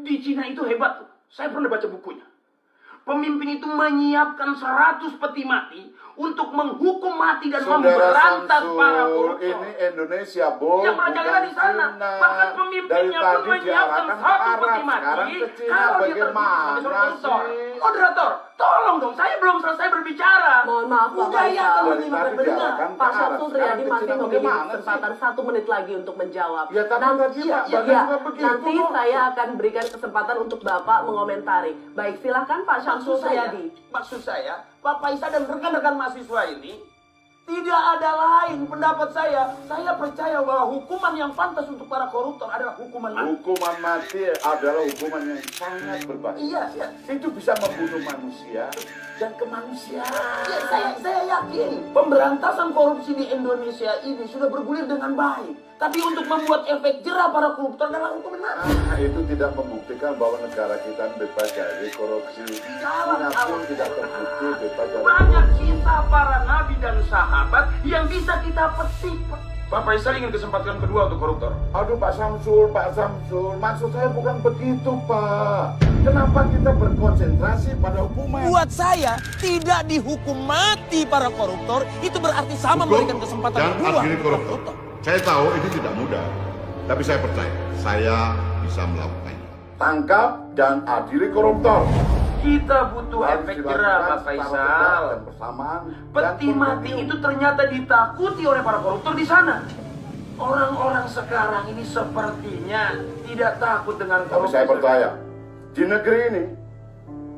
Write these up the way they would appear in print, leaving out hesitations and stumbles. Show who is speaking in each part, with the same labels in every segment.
Speaker 1: Di Cina itu hebat tuh. Saya pernah baca bukunya. Pemimpin itu menyiapkan 100 peti mati untuk menghukum mati dan memberantas para koruptor.
Speaker 2: Ini Indonesia, Bu.
Speaker 1: Yang merajalela di sana. Bahkan pemimpinnya pun menyiapkan 1 peti mati kalau dia terbukti sebagai koruptor. Moderator, tolong dong, saya belum selesai berbicara.
Speaker 3: Mohon maaf, Pak
Speaker 1: Budaya
Speaker 3: Faisal.
Speaker 1: kamu menyimak dan mendengar.
Speaker 3: Pak Syamsul Triadi masih memiliki kesempatan 1 menit lagi untuk menjawab.
Speaker 2: Ya, tapi tadi Pak, juga begitu,
Speaker 3: nanti
Speaker 2: kok.
Speaker 3: saya akan berikan kesempatan untuk Bapak mengomentari. Baik, silakan Pak Syamsul Triadi.
Speaker 1: Maksud saya, Pak Faisal dan rekan-rekan mahasiswa ini tidak ada lain pendapat saya. Saya percaya bahwa hukuman yang pantas untuk para koruptor adalah hukuman mati.
Speaker 2: Hukuman mati adalah hukuman yang sangat berbahaya.
Speaker 1: Iya.
Speaker 2: Itu bisa membunuh manusia dan kemanusiaan.
Speaker 1: Ya, saya yakin pemberantasan korupsi di Indonesia ini sudah bergulir dengan baik. Tapi untuk membuat efek jerah para koruptor adalah hukuman mati.
Speaker 2: Itu tidak membuktikan bahwa negara kita bebas dari korupsi. Cina pun tidak terbukti bebas dari
Speaker 1: Banyak
Speaker 2: korupsi.
Speaker 1: kisah para nabi dan sahabat yang bisa kita petik. Pak Faisal ingin kesempatan kedua untuk koruptor.
Speaker 2: Aduh Pak Samsul, maksud saya bukan begitu Pak. Kenapa kita berkonsentrasi pada hukuman?
Speaker 4: Buat saya, tidak dihukum mati para koruptor, itu berarti sama memberikan kesempatan
Speaker 5: dan
Speaker 4: kedua
Speaker 5: adili
Speaker 4: kepada
Speaker 5: koruptor. Saya tahu ini tidak mudah, tapi saya percaya saya bisa melakukannya.
Speaker 2: Tangkap dan adili koruptor.
Speaker 1: Kita butuh
Speaker 2: Harus
Speaker 1: efek
Speaker 2: dilakukan
Speaker 1: jerah, Pak
Speaker 2: secara
Speaker 1: Faisal.
Speaker 2: tegas dan bersamaan.
Speaker 1: Peti
Speaker 2: Dan
Speaker 1: mati
Speaker 2: kontinu.
Speaker 1: itu ternyata ditakuti oleh para koruptor di sana. Orang-orang sekarang ini sepertinya tidak takut dengan
Speaker 2: Tapi
Speaker 1: korupsi.
Speaker 2: saya percaya, di negeri ini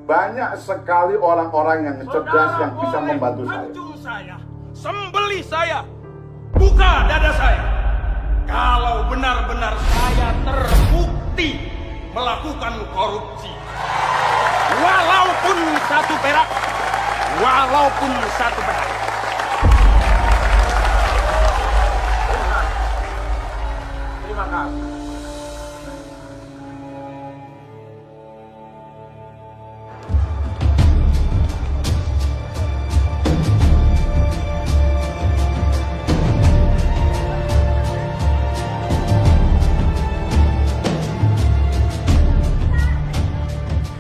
Speaker 2: banyak sekali orang-orang yang cerdas yang bisa membantu saya.
Speaker 4: Pancung saya, sembelih saya, buka dada saya. Kalau benar-benar saya terbukti melakukan korupsi, walaupun 1 perak, walaupun 1 perak.
Speaker 1: Terima kasih.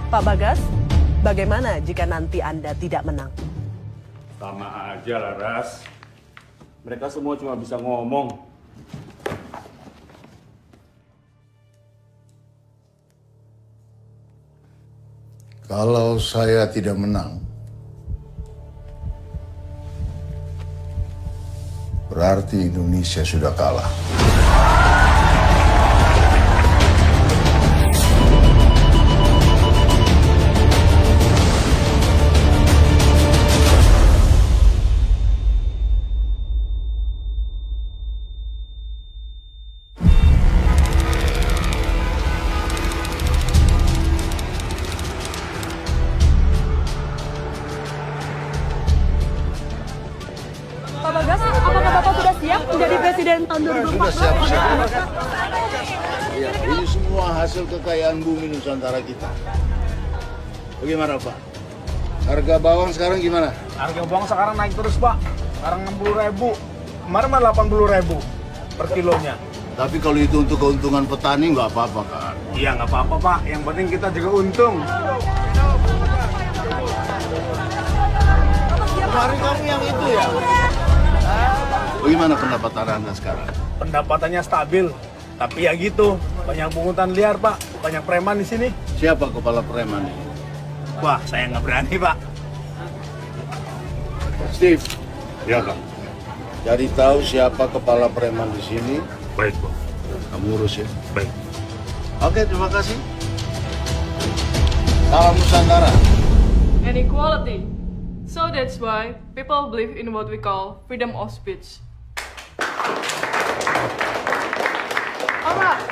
Speaker 3: Pak Bagas, bagaimana jika nanti Anda tidak menang?
Speaker 6: Sama aja lah, Ras. Mereka semua cuma bisa ngomong.
Speaker 7: Kalau saya tidak menang, berarti Indonesia sudah kalah.
Speaker 3: Pak Bagas, apakah Bapak sudah siap menjadi presiden tahun 2014?
Speaker 7: Sudah siap. Ya, ini semua hasil kekayaan bumi Nusantara kita. Bagaimana Pak? Harga bawang sekarang gimana?
Speaker 8: Harga bawang sekarang naik terus Pak. Sekarang 60.000. Kemarin mah 80.000 per kilonya.
Speaker 7: Tapi kalau itu untuk keuntungan petani nggak apa-apa kan?
Speaker 8: Iya nggak apa-apa Pak. Yang penting kita juga untung.
Speaker 7: Kemarin kamu yang itu ya? Bagaimana pendapatan Anda sekarang?
Speaker 8: Pendapatannya stabil. Tapi ya gitu, banyak pungutan liar Pak. Banyak preman di sini.
Speaker 7: Siapa kepala preman ini?
Speaker 8: Wah, saya nggak berani Pak.
Speaker 7: Steve,
Speaker 5: Ya, Kang.
Speaker 7: cari tahu siapa kepala preman di sini.
Speaker 5: Baik, Bang.
Speaker 7: Kamu urus ya.
Speaker 5: Baik.
Speaker 7: Oke, terima kasih. Salam Nusantara.
Speaker 9: And equality. So that's why people believe in what we call freedom of speech. Alright.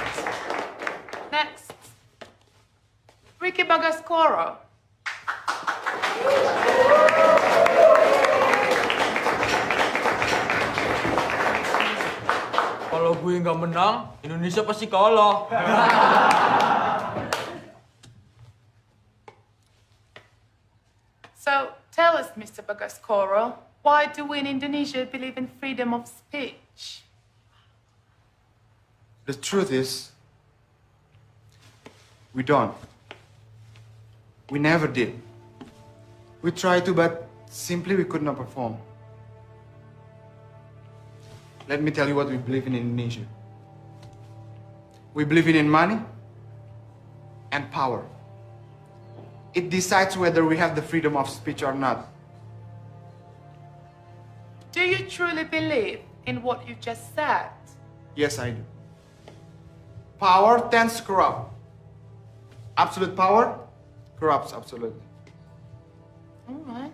Speaker 9: Next. Ricky Bagascoro.
Speaker 10: Kalau gue nggak menang, Indonesia pasti kalah.
Speaker 9: So tell us, Mr. Bagascoro, why do we in Indonesia believe in freedom of speech?
Speaker 11: The truth is,
Speaker 8: We don't. We never did. We tried to, but simply we could not perform. Let me tell you what we believe in Indonesia. We believe in money and power. It decides whether we have the freedom of speech or not.
Speaker 11: Do you truly believe in what you just said?
Speaker 8: Yes, I do. Power tends to corrupt. Absolute power corrupts absolutely.
Speaker 11: All right.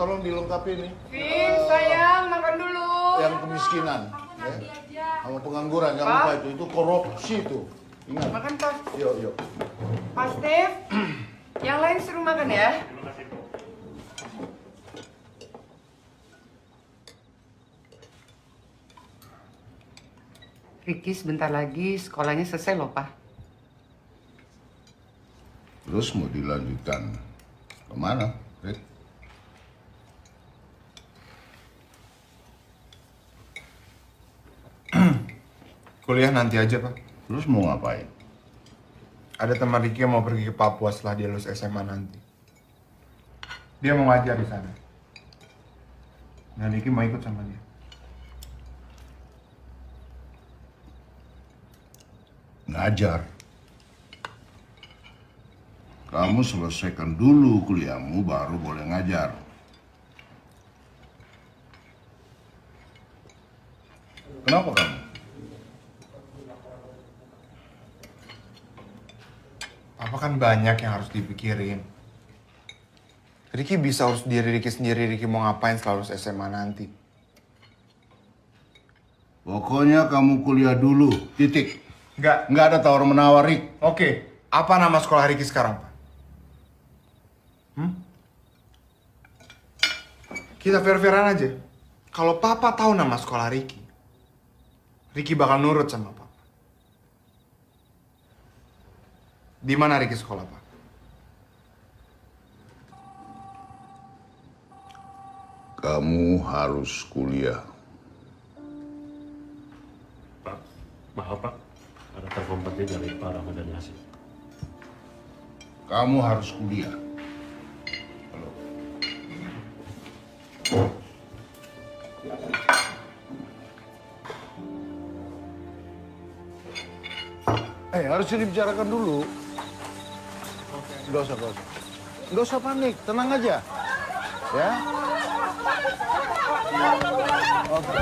Speaker 7: Tolong dilengkapi nih.
Speaker 11: Vin, sayang, makan dulu.
Speaker 7: Yang kemiskinan, ya. Sama pengangguran, jangan lupa itu korupsi tuh. Ingat.
Speaker 11: Makan, Pak.
Speaker 7: Yuk.
Speaker 11: Pak Steve, yang lain suruh makan ya. Ricky sebentar lagi sekolahnya selesai loh, Pak.
Speaker 7: Terus mau dilanjutkan kemana, Rick?
Speaker 8: Kuliah nanti aja, Pak.
Speaker 7: Terus mau ngapain?
Speaker 8: Ada teman Ricky yang mau pergi ke Papua setelah dia lulus SMA nanti. Dia mau ngajar di sana. Dan Ricky mau ikut sama dia.
Speaker 7: Ngajar. Kamu selesaikan dulu kuliahmu baru boleh ngajar. Kenapa kamu?
Speaker 8: Apa kan banyak yang harus dipikirin. Ricky bisa urus diri Ricky sendiri. Ricky mau ngapain setelah lulus SMA nanti.
Speaker 7: Pokoknya kamu kuliah dulu, titik.
Speaker 8: Nggak
Speaker 7: ada tawar-menawar, Rick.
Speaker 8: Oke, apa nama sekolah Ricky sekarang, Pak? Kita fair-fairan aja. Kalau Papa tahu nama sekolah Ricky, Ricky bakal nurut sama Papa. Di mana Ricky sekolah, Pak?
Speaker 7: Kamu harus kuliah.
Speaker 6: Pak, maaf Pak. Ada telepon penting dari Pak Ramadan Yassin.
Speaker 7: Kamu harus kuliah.
Speaker 2: Harus dibicarakan dulu. Nggak usah panik, tenang aja. Ya. Oke.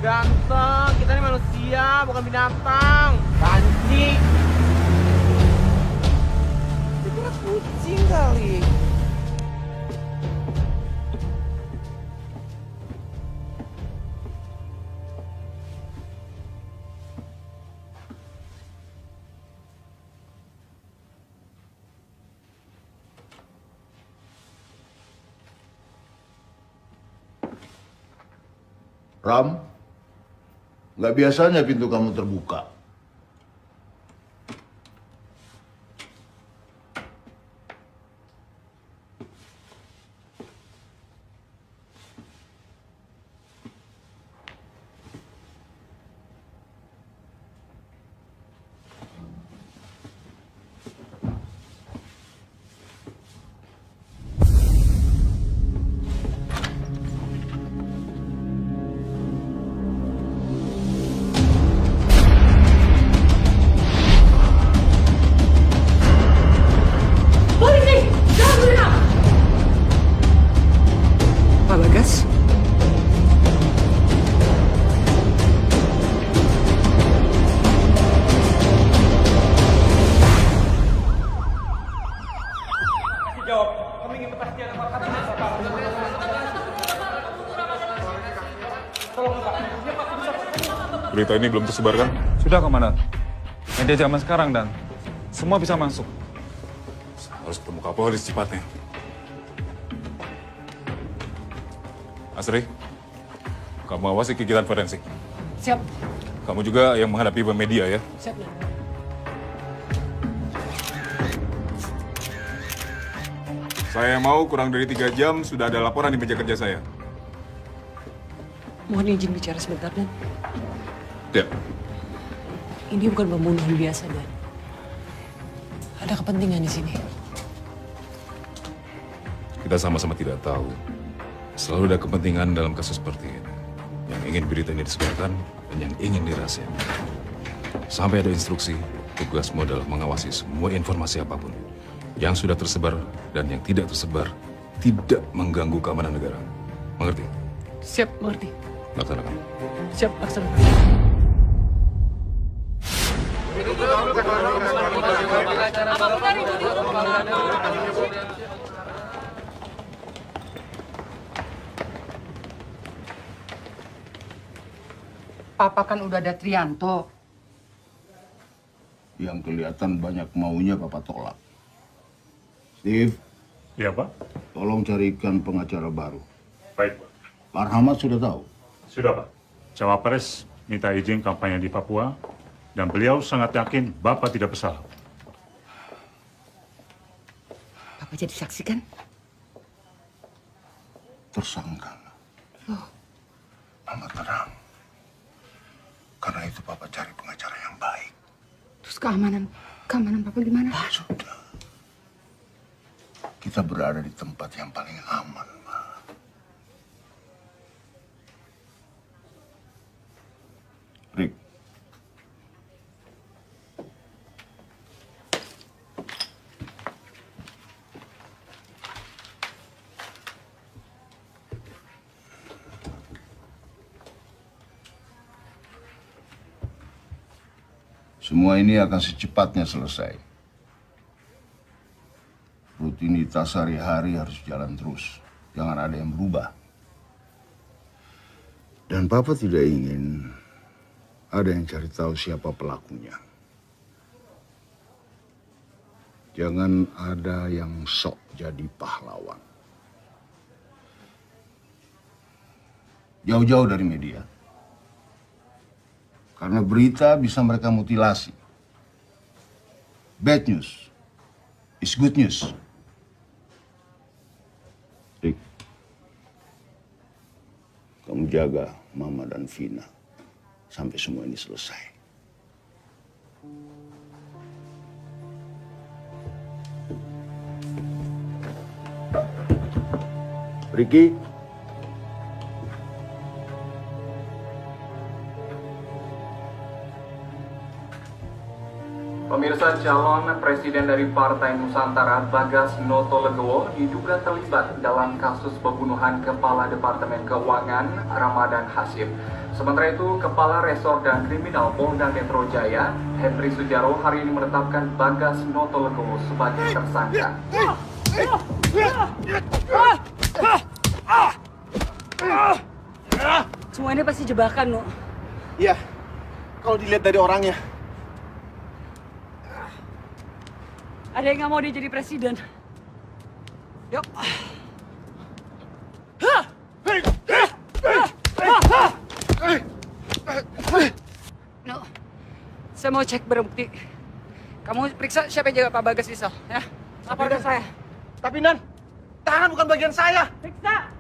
Speaker 4: Ganteng, kita ini manusia, bukan binatang. Banci. Dikira kucing kali.
Speaker 7: Ram, nggak biasanya pintu kamu terbuka.
Speaker 6: Berita ini belum tersebar kan?
Speaker 10: Sudah, Komandan. Media zaman sekarang, Dan. Semua bisa masuk.
Speaker 6: Harus ketemu Kapolri secepatnya. Asri, kamu awasi kegiatan forensik.
Speaker 11: Siap.
Speaker 6: Kamu juga yang menghadapi media ya.
Speaker 11: Siap.
Speaker 6: Saya mau kurang dari 3 jam sudah ada laporan di meja kerja saya.
Speaker 11: Mohon izin bicara sebentar, Dan.
Speaker 6: Ya.
Speaker 11: Ini bukan pembunuhan biasa, Dan. Ada kepentingan di sini.
Speaker 6: Kita sama-sama tidak tahu. Selalu ada kepentingan dalam kasus seperti ini. Yang ingin berita ini disebarkan dan yang ingin dirahasiakan. Sampai ada instruksi, tugasmu adalah mengawasi semua informasi apapun. Yang sudah tersebar dan yang tidak tersebar tidak mengganggu keamanan negara. Mengerti?
Speaker 11: Siap, mengerti.
Speaker 6: Laksanakan.
Speaker 11: Siap, laksanakan.
Speaker 12: Papa kan udah ada Trianto.
Speaker 7: Yang kelihatan banyak maunya Papa tolak. Steve.
Speaker 6: Ya, Pak.
Speaker 7: Tolong carikan pengacara baru.
Speaker 6: Baik, Pak.
Speaker 7: Pak Rahmat sudah tahu?
Speaker 6: Sudah, Pak. Cawapres minta izin kampanye di Papua dan beliau sangat yakin Bapak tidak bersalah.
Speaker 12: Papa jadi saksi kan?
Speaker 7: Tersangka.
Speaker 12: Loh.
Speaker 7: Mama tenang. Karena itu Papa cari pengacara yang baik.
Speaker 12: Terus keamanan Papa gimana?
Speaker 7: Sudah. Kita berada di tempat yang paling aman, Ma. Rick. Semua ini akan secepatnya selesai. Rutinitas sehari-hari harus jalan terus. Jangan ada yang berubah. Dan Papa tidak ingin ada yang cari tahu siapa pelakunya. Jangan ada yang sok jadi pahlawan. Jauh-jauh dari media. Karena berita bisa mereka mutilasi. Bad news is good news. Rick, kamu jaga Mama dan Vina sampai semua ini selesai. Ricky.
Speaker 1: Pemirsa, calon presiden dari Partai Nusantara Bagas Notolegowo diduga terlibat dalam kasus pembunuhan Kepala Departemen Keuangan Ramadan Hasyim. Sementara itu, Kepala Resor dan Kriminal Polda Metro Jaya, Henry Sujaro, hari ini menetapkan Bagas Notolegowo sebagai tersangka.
Speaker 12: Semua ini pasti jebakan, No.
Speaker 4: Iya, kalau dilihat dari orangnya.
Speaker 12: Ada yang nggak mau dia jadi presiden. Yuk. No, saya mau cek barang bukti. Kamu periksa siapa yang jaga Pak Bagas di sel, ya? Laporkan saya.
Speaker 4: Tapi Nan, tangan bukan bagian saya.
Speaker 12: Periksa.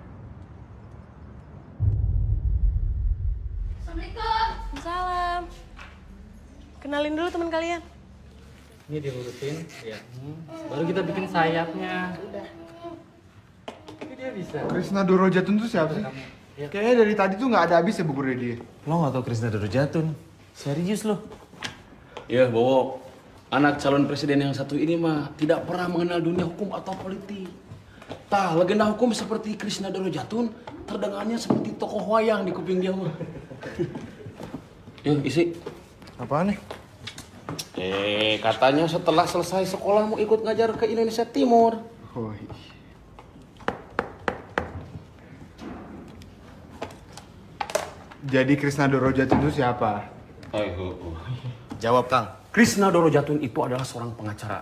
Speaker 9: Assalamualaikum. Salam. Kenalin dulu teman kalian.
Speaker 10: Ini diurutin, ya. Baru kita bikin sayapnya. Ini dia bisa.
Speaker 8: Krisna Dorojatun tuh siapa sih? Kayaknya dari tadi tuh nggak ada habis ya buburnya dia.
Speaker 10: Lo nggak tau Krisna Dorojatun? Serius lo?
Speaker 1: Ya, Bowo. Anak calon presiden yang satu ini mah tidak pernah mengenal dunia hukum atau politik. Tah, legenda hukum seperti Krisna Dorojatun terdengarnya seperti tokoh wayang di kuping dia mah. Yuk, isi.
Speaker 8: Apaan nih?
Speaker 1: Katanya setelah selesai sekolah mau ikut ngajar ke Indonesia Timur.
Speaker 8: Oh, iya. Jadi Krisna Dorojatun itu siapa?
Speaker 4: Jawab, Kang.
Speaker 13: Krisna Dorojatun itu adalah seorang pengacara.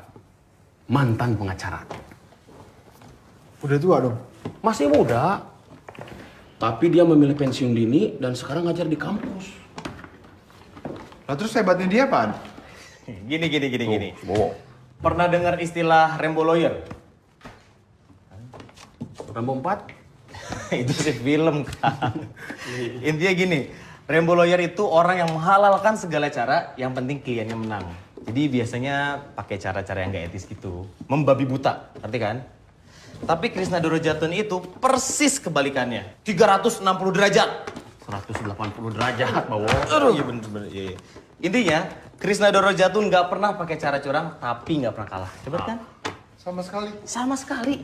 Speaker 13: Mantan pengacara.
Speaker 8: Udah tua dong?
Speaker 13: Masih muda. Tapi dia memilih pensiun dini dan sekarang ngajar di kampus.
Speaker 8: Lah terus hebatnya dia apaan?
Speaker 4: Gini. Pernah dengar istilah Rambo Lawyer?
Speaker 13: Rambo 4?
Speaker 4: Itu sih film, Kang. Intinya gini, Rambo Lawyer itu orang yang menghalalkan segala cara, yang penting kliennya menang. Jadi biasanya pakai cara-cara yang gak etis gitu. Membabi buta, ngerti kan? Tapi Krisna Dorojatun itu persis kebalikannya. 360 derajat.
Speaker 13: 180 derajat, Bawo.
Speaker 4: Aduh, iya bener. Iya. Intinya, Krisna Dorojatun gak pernah pakai cara curang, tapi gak pernah kalah. Coba kan?
Speaker 8: Sama sekali.
Speaker 4: Sama sekali.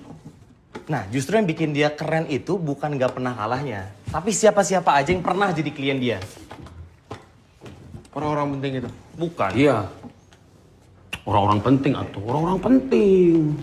Speaker 4: Nah, justru yang bikin dia keren itu bukan gak pernah kalahnya. Tapi siapa-siapa aja yang pernah jadi klien dia.
Speaker 8: Orang-orang penting itu?
Speaker 4: Bukan.
Speaker 13: Iya. Orang-orang penting atau orang-orang penting.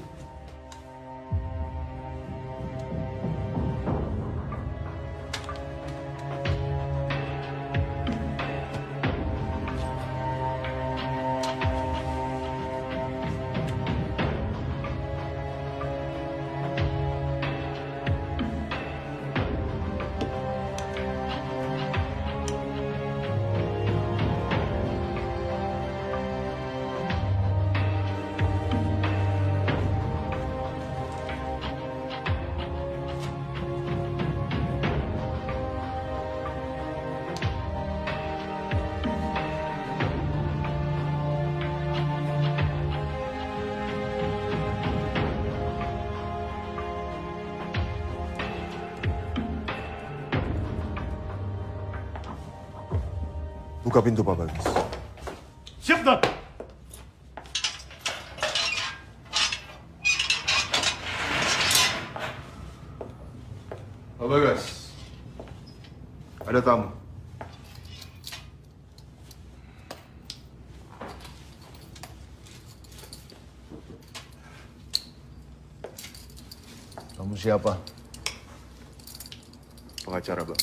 Speaker 5: Buka pintu, Pak Bagas.
Speaker 2: Siap, Dok.
Speaker 8: Pak Bagas. Ada tamu.
Speaker 7: Kamu siapa?
Speaker 8: Pengacara, Bang.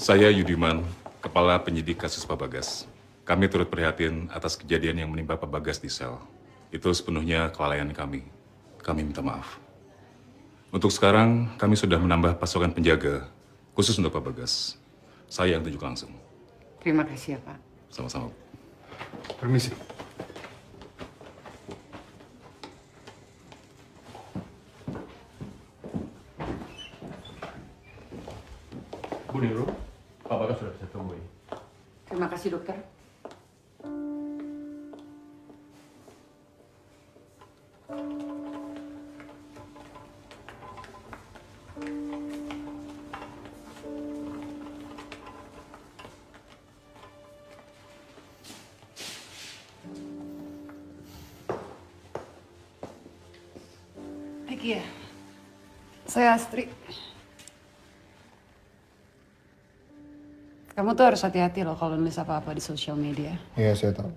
Speaker 6: Saya Yudiman, Kepala Penyidik Kasus Pak Bagas. Kami turut prihatin atas kejadian yang menimpa Pak Bagas di sel. Itu sepenuhnya kelalaian kami. Kami minta maaf. Untuk sekarang, kami sudah menambah pasokan penjaga, khusus untuk Pak Bagas. Saya yang tunjuk langsung.
Speaker 12: Terima kasih ya, Pak.
Speaker 6: Sama-sama.
Speaker 8: Permisi.
Speaker 13: Bu Niro, Pak Bagas sudah bisa temui.
Speaker 12: Terima kasih, dokter. Vicky ya? Saya Astri. Kamu tuh harus hati-hati loh kalau nulis apa-apa di sosial media.
Speaker 8: Iya, saya tahu.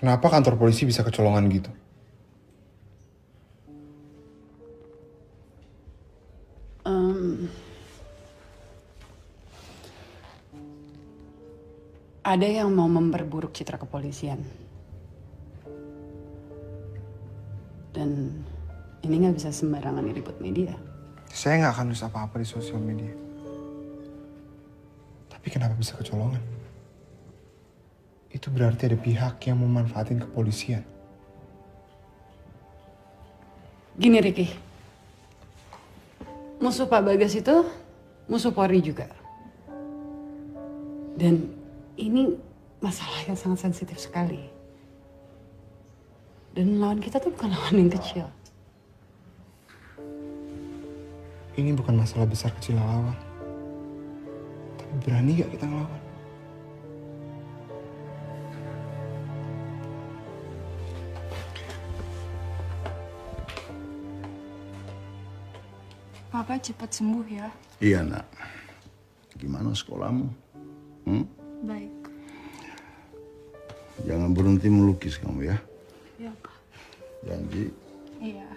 Speaker 8: Kenapa kantor polisi bisa kecolongan gitu?
Speaker 12: Ada yang mau memperburuk citra kepolisian. Dan ini nggak bisa sembarangan diliput media.
Speaker 8: Saya nggak akan nulis apa-apa di sosial media. Tapi kenapa bisa kecolongan? Itu berarti ada pihak yang memanfaatin kepolisian.
Speaker 12: Gini Ricky, musuh Pak Bagas itu musuh Polri juga. Dan ini masalah yang sangat sensitif sekali. Dan lawan kita tuh bukan lawan yang kecil.
Speaker 8: Ini bukan masalah besar kecil lawan. Tapi berani gak kita ngelawan?
Speaker 9: Papa cepat sembuh ya.
Speaker 7: Iya nak. Gimana sekolahmu?
Speaker 9: Baik.
Speaker 7: Jangan berhenti melukis kamu ya.
Speaker 9: Ya, Pak.
Speaker 7: Janji.
Speaker 9: Iya.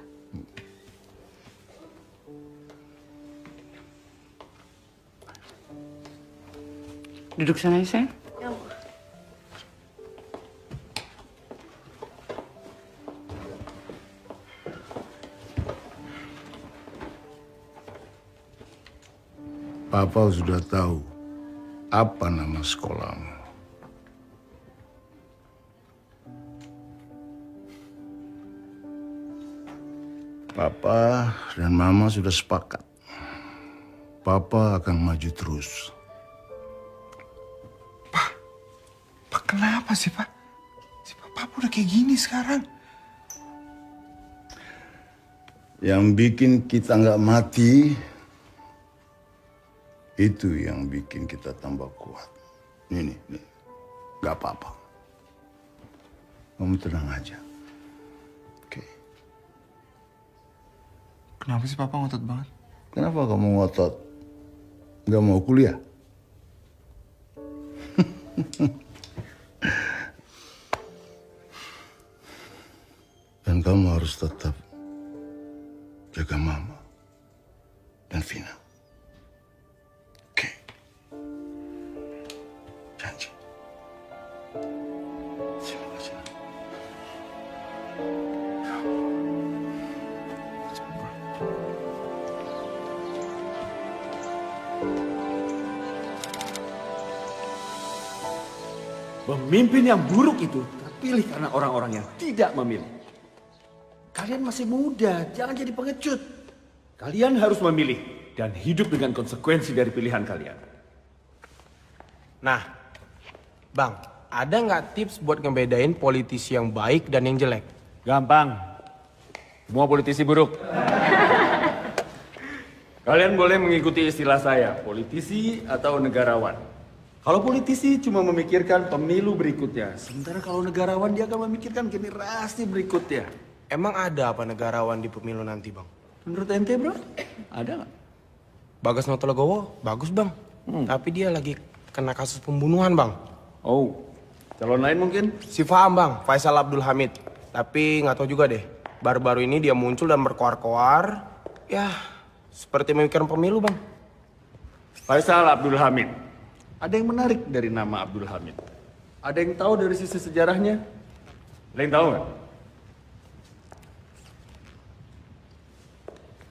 Speaker 12: Duduk sana ya sayang.
Speaker 9: Ya, Ma.
Speaker 7: Papa sudah tahu apa nama sekolahmu. Papa dan Mama sudah sepakat. Papa akan maju terus.
Speaker 8: Pak, kenapa sih, Pak? Si Papa udah kayak gini sekarang.
Speaker 7: Yang bikin kita nggak mati, itu yang bikin kita tambah kuat. Nih, nggak apa-apa. Kamu tenang aja. Oke.
Speaker 8: Kenapa sih Papa ngotot banget?
Speaker 7: Kenapa kamu ngotot? Nggak mau kuliah? Dan kamu harus tetap jaga Mama dan Vina. Oke. Janji. Terima kasih.
Speaker 13: Pemimpin yang buruk itu terpilih karena orang-orang yang tidak memilih. Kalian masih muda, jangan jadi pengecut. Kalian harus memilih dan hidup dengan konsekuensi dari pilihan kalian.
Speaker 14: Nah, Bang, ada nggak tips buat ngebedain politisi yang baik dan yang jelek?
Speaker 10: Gampang. Semua politisi buruk. Kalian boleh mengikuti istilah saya, politisi atau negarawan. Kalau politisi cuma memikirkan pemilu berikutnya, sementara kalau negarawan dia akan memikirkan generasi berikutnya.
Speaker 14: Emang ada apa negarawan di pemilu nanti, Bang?
Speaker 10: Menurut ente, bro? Ada nggak?
Speaker 14: Bagas Notolegowo, bagus, Bang. Tapi dia lagi kena kasus pembunuhan, Bang.
Speaker 10: Oh, calon lain mungkin?
Speaker 14: Si Faham, Bang, Faisal Abdul Hamid. Tapi nggak tahu juga deh, baru-baru ini dia muncul dan berkoar-koar. Ya, seperti memikirkan pemilu, Bang.
Speaker 10: Faisal Abdul Hamid. Ada yang menarik dari nama Abdul Hamid. Ada yang tahu dari sisi sejarahnya? Ada yang tahu nggak?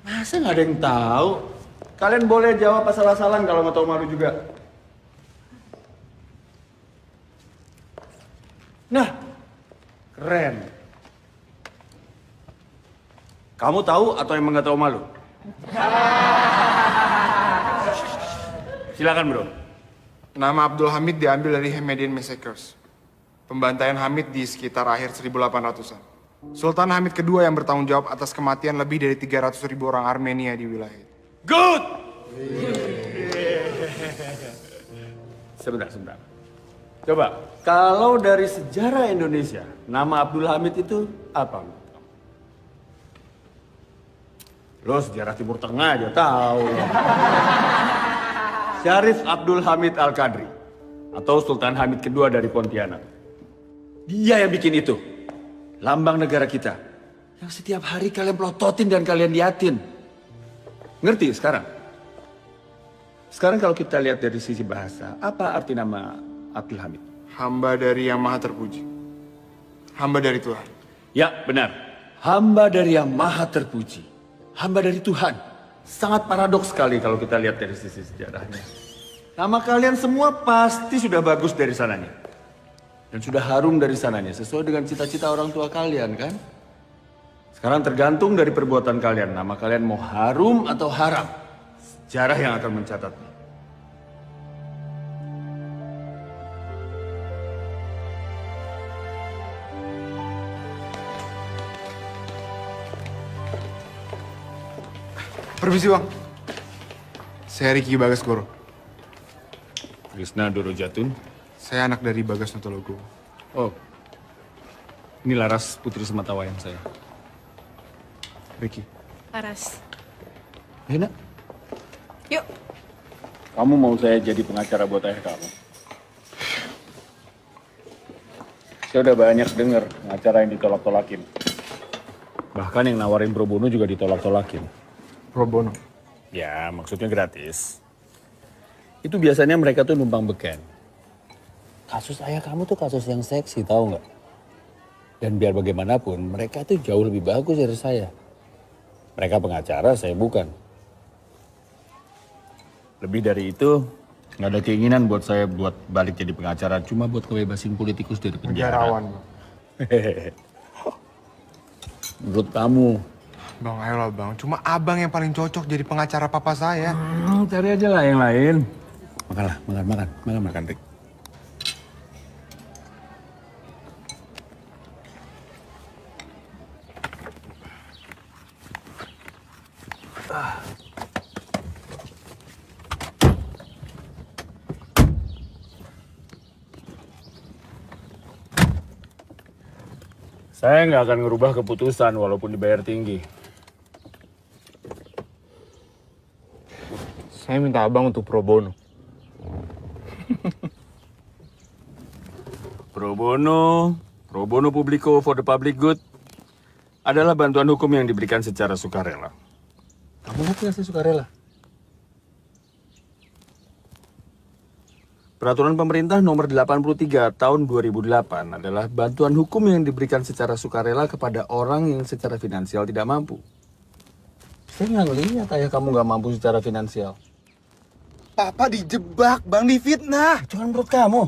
Speaker 10: Masa nggak ada yang tahu? Kalian boleh jawab asal-asalan kalau nggak tahu malu juga. Nah, keren. Kamu tahu atau emang nggak tahu malu? Silakan bro.
Speaker 8: Nama Abdul Hamid diambil dari Hamidian Massacres. Pembantaian Hamid di sekitar akhir 1800-an. Sultan Hamid kedua yang bertanggung jawab atas kematian lebih dari 300.000 orang Armenia di wilayah itu.
Speaker 10: Good! Sebentar.
Speaker 13: Coba, kalau dari sejarah Indonesia, nama Abdul Hamid itu apa? Lo sejarah Timur Tengah aja tahu. Syarif Abdul Hamid Al-Qadri atau Sultan Hamid kedua dari Pontianak. Dia yang bikin itu. Lambang negara kita. Yang setiap hari kalian pelototin dan kalian liatin. Ngerti sekarang? Sekarang kalau kita lihat dari sisi bahasa, apa arti nama Abdul Hamid?
Speaker 8: Hamba dari Yang Maha Terpuji. Hamba dari Tuhan.
Speaker 13: Ya, benar. Hamba dari Yang Maha Terpuji. Hamba dari Tuhan. Sangat paradoks sekali kalau kita lihat dari sisi sejarahnya. Nama kalian semua pasti sudah bagus dari sananya. Dan sudah harum dari sananya, sesuai dengan cita-cita orang tua kalian, kan? Sekarang tergantung dari perbuatan kalian. Nama kalian mau harum atau haram. Sejarah yang akan mencatatnya.
Speaker 8: Permisi bang. Saya Riki Bagasgoro.
Speaker 13: Krisna Dorojatun.
Speaker 8: Saya anak dari Bagas Notologo.
Speaker 13: Oh, ini Laras, putri sematawayang saya.
Speaker 8: Riki.
Speaker 9: Laras.
Speaker 13: Enak.
Speaker 9: Yuk.
Speaker 13: Kamu mau saya jadi pengacara buat ayah kamu? Saya udah banyak denger pengacara yang ditolak-tolakin. Bahkan yang nawarin pro bono juga ditolak-tolakin.
Speaker 8: Pro bono?
Speaker 13: Ya, maksudnya gratis. Itu biasanya mereka tuh numpang beken. Kasus ayah kamu tuh kasus yang seksi, tahu nggak? Dan biar bagaimanapun, mereka tuh jauh lebih bagus dari saya. Mereka pengacara, saya bukan. Lebih dari itu, nggak ada keinginan buat saya buat balik jadi pengacara, cuma buat kebebasin politikus dari penjara.
Speaker 8: Negarawan.
Speaker 13: Menurut kamu?
Speaker 8: Bang, ayolah bang. Cuma abang yang paling cocok jadi pengacara papa saya.
Speaker 13: Cari aja lah yang lain. Makan, Rick. Saya nggak akan ngerubah keputusan walaupun dibayar tinggi.
Speaker 8: Saya minta abang untuk pro bono.
Speaker 13: Pro bono publico for the public good adalah bantuan hukum yang diberikan secara sukarela. Kamu ngerti nggak sih sukarela? Peraturan pemerintah nomor 83 tahun 2008 adalah bantuan hukum yang diberikan secara sukarela kepada orang yang secara finansial tidak mampu. Saya nggak ngelihat ayah kamu nggak mampu secara finansial.
Speaker 14: Papa dijebak, bang, difitnah.
Speaker 13: Itu kan menurut kamu.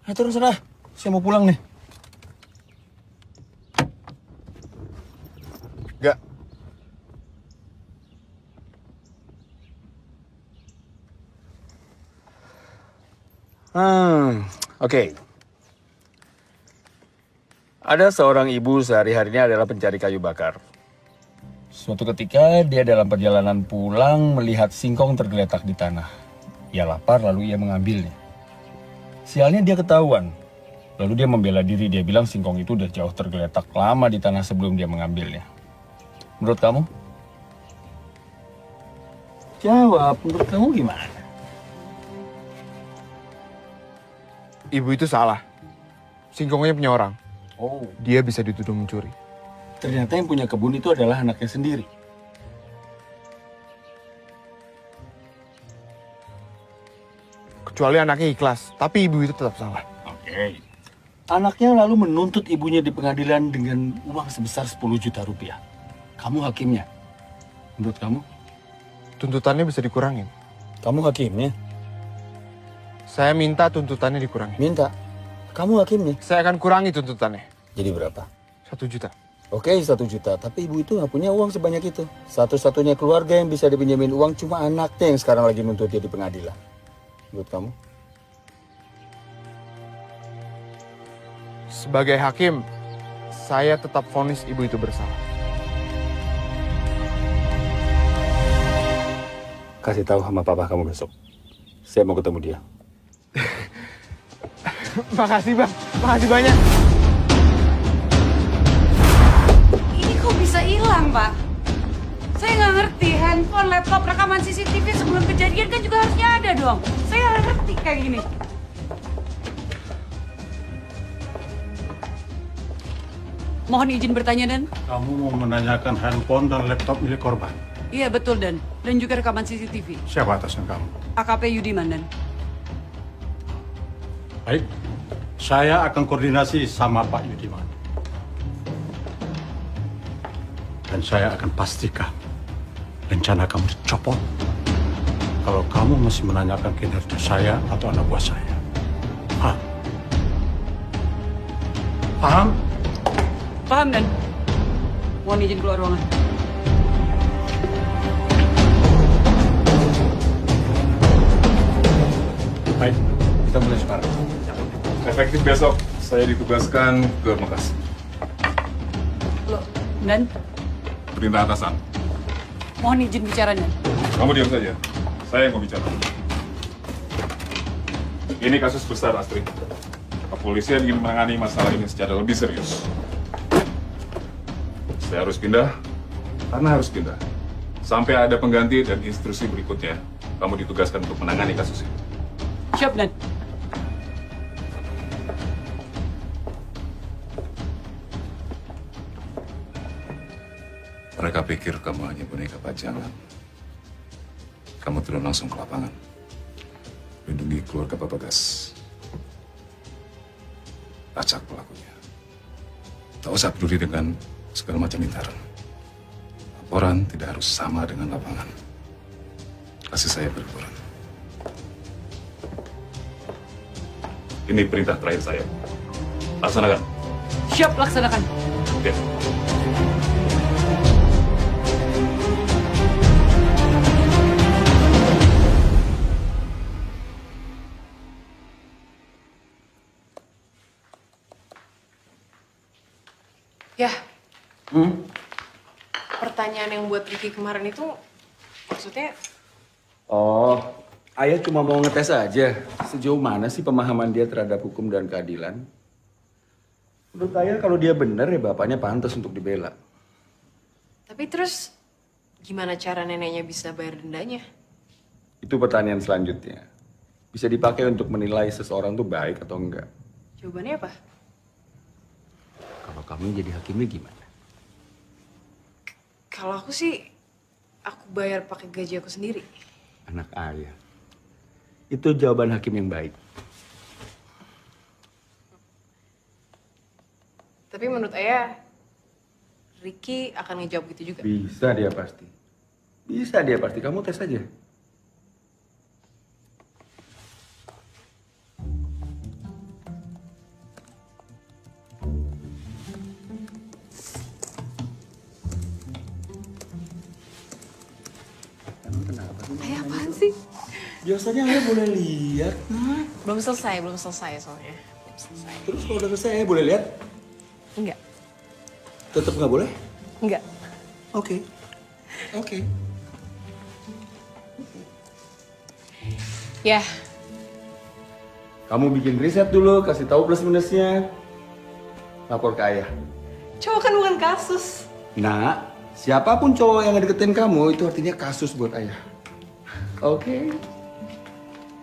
Speaker 13: Ayo turun sana, saya mau pulang nih.
Speaker 8: Gak.
Speaker 13: Oke. Ada seorang ibu sehari-harinya adalah pencari kayu bakar. Suatu ketika dia dalam perjalanan pulang melihat singkong tergeletak di tanah. Ia lapar lalu ia mengambilnya. Sialnya dia ketahuan. Lalu dia membela diri, dia bilang singkong itu udah jauh tergeletak lama di tanah sebelum dia mengambilnya. Menurut kamu? Jawab, menurut kamu gimana?
Speaker 8: Ibu itu salah. Singkongnya punya orang.
Speaker 13: Oh.
Speaker 8: Dia bisa dituduh mencuri.
Speaker 13: Ternyata yang punya kebun itu adalah anaknya sendiri.
Speaker 8: Kecuali anaknya ikhlas, tapi ibu itu tetap salah.
Speaker 13: Oke. Anaknya lalu menuntut ibunya di pengadilan dengan uang sebesar 10 juta rupiah. Kamu hakimnya. Menurut kamu?
Speaker 8: Tuntutannya bisa dikurangin.
Speaker 13: Kamu hakimnya?
Speaker 8: Saya minta tuntutannya dikurangi.
Speaker 13: Minta? Kamu hakimnya?
Speaker 8: Saya akan kurangi tuntutannya.
Speaker 13: Jadi berapa?
Speaker 8: 1 juta.
Speaker 13: Oke, 1 juta. Tapi ibu itu nggak punya uang sebanyak itu. Satu-satunya keluarga yang bisa dipinjemin uang cuma anaknya yang sekarang lagi nuntut dia di pengadilan. Menurut kamu?
Speaker 8: Sebagai hakim, saya tetap vonis ibu itu bersalah.
Speaker 13: Kasih tahu sama papa kamu besok. Saya mau ketemu dia.
Speaker 14: Makasih bang, makasih banyak.
Speaker 12: Ini kok bisa hilang, Pak? Saya nggak ngerti, handphone, laptop, rekaman CCTV sebelum kejadian kan juga harusnya ada dong. Saya nggak ngerti kayak gini. Mohon izin bertanya, Dan.
Speaker 15: Kamu mau menanyakan handphone dan laptop milik korban?
Speaker 12: Iya, betul, Dan. Dan juga rekaman CCTV.
Speaker 15: Siapa atasnya kamu?
Speaker 12: AKP Yudiman, Dan.
Speaker 15: Baik, saya akan koordinasi sama Pak Yudiman. Dan saya akan pastikan rencana kamu dicopot kalau kamu masih menanyakan kinerja saya atau anak buah saya. Paham? Paham?
Speaker 12: Paham, Dan. Mohon izin keluar ruangan.
Speaker 15: Baik, kita mulai sekarang.
Speaker 6: Efektif besok, saya ditugaskan ke Bekasi.
Speaker 12: Loh, Dan.
Speaker 6: Perintah atasan.
Speaker 12: Mohon izin bicara, Dan.
Speaker 6: Kamu diam saja. Saya yang mau bicara. Ini kasus besar, Astrid. Kepolisian ingin menangani masalah ini secara lebih serius. Saya harus pindah, karena harus pindah. Sampai ada pengganti dan instruksi berikutnya, kamu ditugaskan untuk menangani kasus ini.
Speaker 12: Siap, Dan.
Speaker 6: Mereka pikir kamu hanya boneka pajangan. Kamu turun langsung ke lapangan. Lindungi keluarga Pak Bagas. Acak pelakunya. Tak usah peduli dengan segala macam intaran. Laporan tidak harus sama dengan lapangan. Kasih saya berliburan. Ini perintah terakhir saya. Laksanakan.
Speaker 12: Siap, laksanakan.
Speaker 6: Oke.
Speaker 11: Ya. Pertanyaan yang buat Ricky kemarin itu maksudnya
Speaker 10: Oh, ayah cuma mau ngetes aja. Sejauh mana sih pemahaman dia terhadap hukum dan keadilan? Menurut ayah kalau dia benar ya bapaknya pantas untuk dibela.
Speaker 11: tapi terus gimana cara neneknya bisa bayar dendanya?
Speaker 10: Itu pertanyaan selanjutnya. Bisa dipakai untuk menilai seseorang tuh baik atau enggak.
Speaker 11: Jawabannya apa?
Speaker 10: Kalau kamu jadi hakimnya gimana?
Speaker 11: Kalau aku sih aku bayar pakai gaji aku sendiri.
Speaker 10: Anak ayah. Itu jawaban hakim yang baik.
Speaker 11: Tapi menurut ayah, Ricky akan ngejawab gitu juga.
Speaker 10: Bisa dia pasti. Bisa dia pasti. Kamu tes aja.
Speaker 11: Ayah apaan sih?
Speaker 10: Biasanya ayah boleh lihat, nah.
Speaker 11: Belum selesai soalnya. Belum selesai.
Speaker 10: Terus kalau udah selesai ayah boleh lihat?
Speaker 11: Enggak.
Speaker 10: Tetap nggak boleh?
Speaker 11: Enggak.
Speaker 10: Oke. Oke.
Speaker 11: Ya,
Speaker 10: Kamu bikin riset dulu, kasih tahu plus minusnya. Lapor ke ayah.
Speaker 11: cowok kan bukan kasus.
Speaker 10: Nah, siapapun cowok yang ngedeketin kamu itu artinya kasus buat ayah. Oke.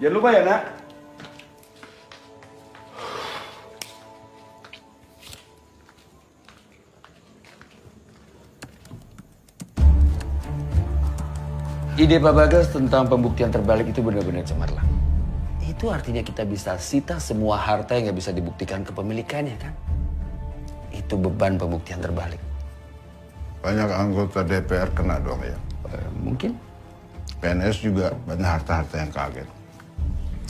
Speaker 10: Jangan lupa ya, Nak. Ide Pak Bagas tentang pembuktian terbalik itu benar-benar cemerlang. Itu artinya kita bisa sita semua harta yang nggak bisa dibuktikan kepemilikannya, kan? Itu beban pembuktian terbalik.
Speaker 2: Banyak anggota DPR kena dong ya.
Speaker 10: Mungkin.
Speaker 2: PNS juga banyak harta-harta yang kaget.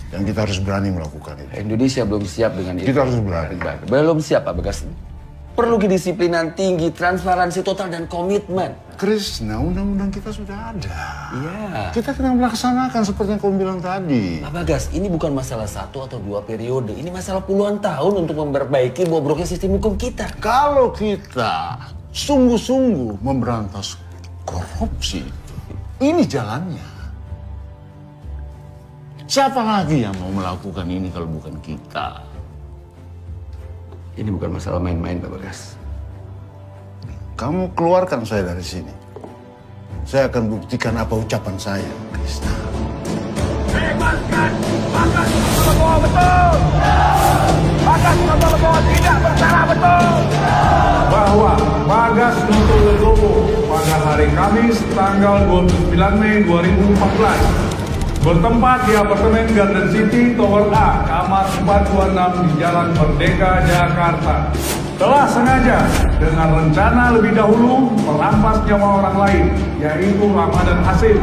Speaker 2: Dan kita harus berani melakukan itu.
Speaker 10: Indonesia belum siap dengan itu.
Speaker 2: Kita harus berani.
Speaker 10: Belum siap, Pak Bagas. Perlu kedisiplinan tinggi, transparansi total, dan komitmen.
Speaker 2: Krishna, undang-undang kita sudah ada.
Speaker 10: Iya.
Speaker 2: Kita sedang melaksanakan seperti yang kamu bilang tadi.
Speaker 10: Pak Bagas, ini bukan masalah 1 atau 2 periode. Ini masalah puluhan tahun untuk memperbaiki bobroknya sistem hukum kita.
Speaker 2: Kalau kita sungguh-sungguh memberantas korupsi, ini jalannya. Siapa lagi yang mau melakukan ini kalau bukan kita?
Speaker 10: Ini bukan masalah main-main, Pak Bagas.
Speaker 7: Kamu keluarkan saya dari sini. Saya akan buktikan apa ucapan saya, Krishna.
Speaker 2: Bebaskan Bagas Notologowo, betul! Bagas Notologowo tidak bersalah, betul!
Speaker 16: Bahwa Bagas Notologowo pada hari Kamis tanggal 29 Mei 2014 bertempat di apartemen Garden City Tower A, kamar 426 di Jalan Merdeka, Jakarta, telah sengaja dengan rencana lebih dahulu merampas nyawa orang lain, yaitu Ramadan Hasim.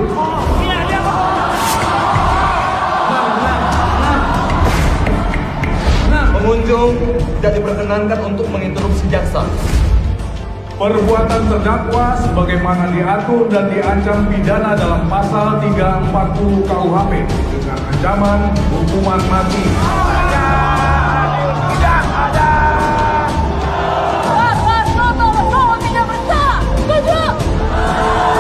Speaker 17: Pengunjung tidak diperkenankan untuk menginterupsi jaksa.
Speaker 16: Perbuatan terdakwa sebagaimana diatur dan diancam pidana dalam pasal 340 KUHP dengan ancaman hukuman mati.
Speaker 2: Tidak ada!
Speaker 9: Bagas Notologowo tidak bersalah. Setuju.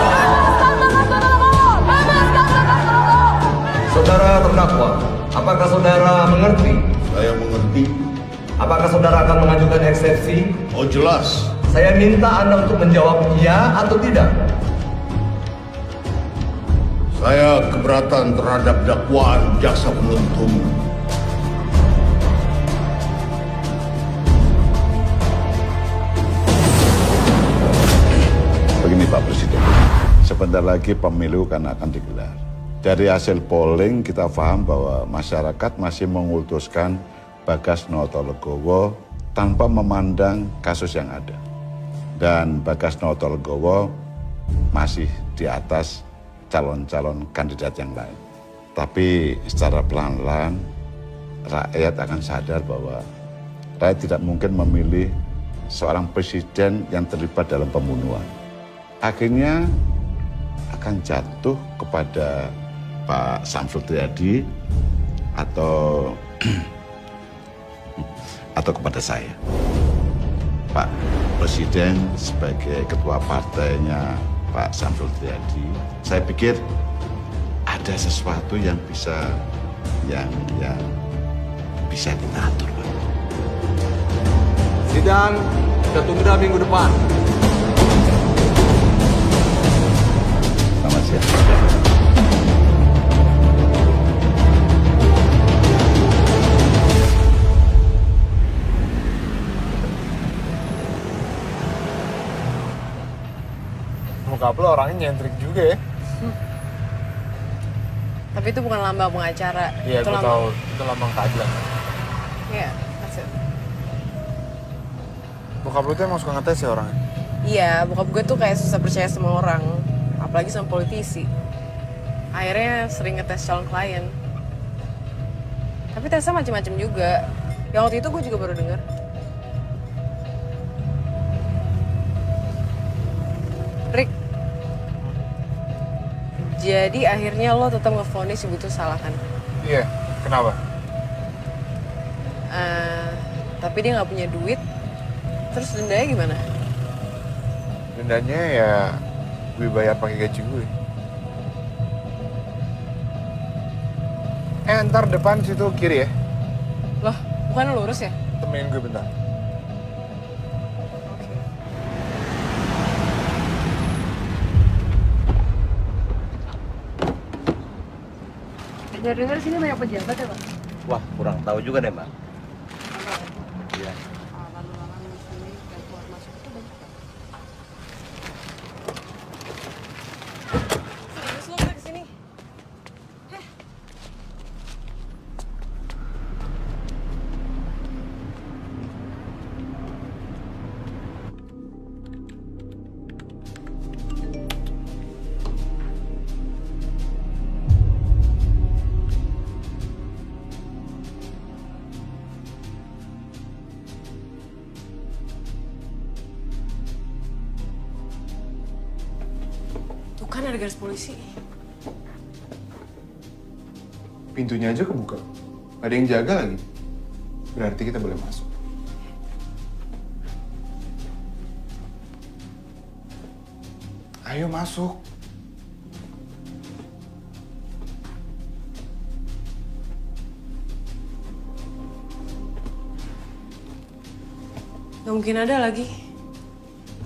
Speaker 9: Bebaskan Bagas Notologowo. Bebaskan Bagas Notologowo.
Speaker 17: Saudara terdakwa, apakah saudara mengerti?
Speaker 7: Saya mengerti.
Speaker 17: Apakah saudara akan mengajukan eksepsi?
Speaker 7: Oh jelas.
Speaker 17: Saya minta Anda untuk menjawab iya atau tidak.
Speaker 7: Saya keberatan terhadap dakwaan jaksa penuntut umum.
Speaker 2: Begini Pak Presiden, sebentar lagi pemilu kan akan digelar. Dari hasil polling kita paham bahwa masyarakat masih mengutuskan Bagas Notologowo tanpa memandang kasus yang ada. Dan Bagas Notologowo masih di atas calon-calon kandidat yang lain. Tapi secara pelan-pelan rakyat akan sadar bahwa rakyat tidak mungkin memilih seorang presiden yang terlibat dalam pembunuhan. Akhirnya akan jatuh kepada Pak Samsul Triadi atau kepada saya. Pak Presiden sebagai ketua partainya Pak Samsul Triadi, saya pikir ada sesuatu yang bisa kita atur, Pak.
Speaker 17: Sidang tertunda minggu depan.
Speaker 2: Selamat siang.
Speaker 14: Muka lo orangnya nyentrik juga ya.
Speaker 11: Tapi itu bukan lambang pengacara.
Speaker 14: Iya,
Speaker 11: itu
Speaker 14: gue tahu. Itu lambang keadilan.
Speaker 11: Iya, that's it.
Speaker 14: Bokap lo tuh emang suka ngetes ya orangnya?
Speaker 11: Iya, bokap gue tuh kayak susah percaya sama orang. Apalagi sama politisi. Akhirnya sering ngetes calon klien. Tapi tesnya macam-macam juga. Yang waktu itu gue juga baru dengar. Rick, jadi akhirnya lo tetap ngevonis ibu itu salah kan?
Speaker 14: Iya, kenapa?
Speaker 11: Tapi dia nggak punya duit, terus dendanya gimana?
Speaker 14: Dendanya ya gue bayar pakai gaji gue. Ntar depan situ kiri ya.
Speaker 11: Loh, bukan lurus ya?
Speaker 14: Temenin gue bentar.
Speaker 9: Dengar-dengar sini banyak pejabat ya, Pak?
Speaker 17: Wah, kurang tahu juga deh, Mbak. Iya.
Speaker 11: Serius lo ke sini? Tuh kan ada garis polisi.
Speaker 14: Pintunya aja kebuka. Ada yang jaga lagi. Berarti kita boleh masuk. Ayo masuk.
Speaker 11: Gak mungkin ada lagi.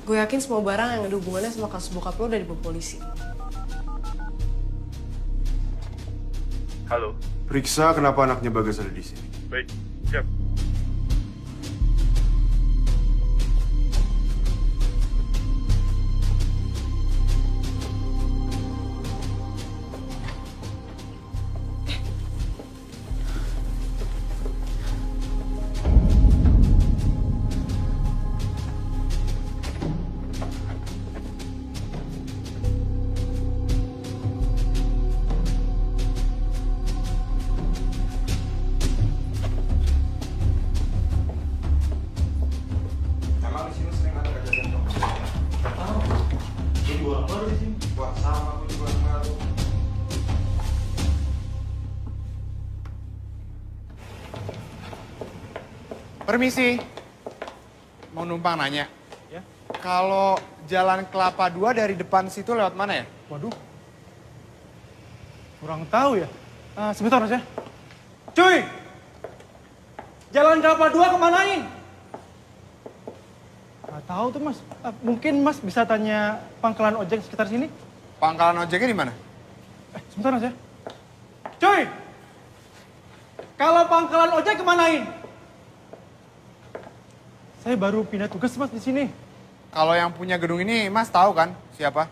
Speaker 11: Gue yakin semua barang yang ada hubungannya sama kasus bokap lo udah dibawa polisi.
Speaker 8: Halo. Periksa kenapa anaknya Bagas ada di sini. Baik, siap. Permisi, mau numpang nanya. Ya. Kalau Jalan Kelapa 2 dari depan situ lewat mana ya?
Speaker 18: Waduh, kurang tahu ya. Sebentar mas ya. Cuy, Jalan Kelapa 2 kemanain? Nggak tahu tuh mas. Mungkin mas bisa tanya pangkalan ojek sekitar sini.
Speaker 8: Pangkalan ojeknya di mana?
Speaker 18: Sebentar mas ya. Cuy, kalau pangkalan ojek kemanain? Saya baru pindah tugas mas di sini.
Speaker 8: Kalau yang punya gedung ini mas tahu kan siapa?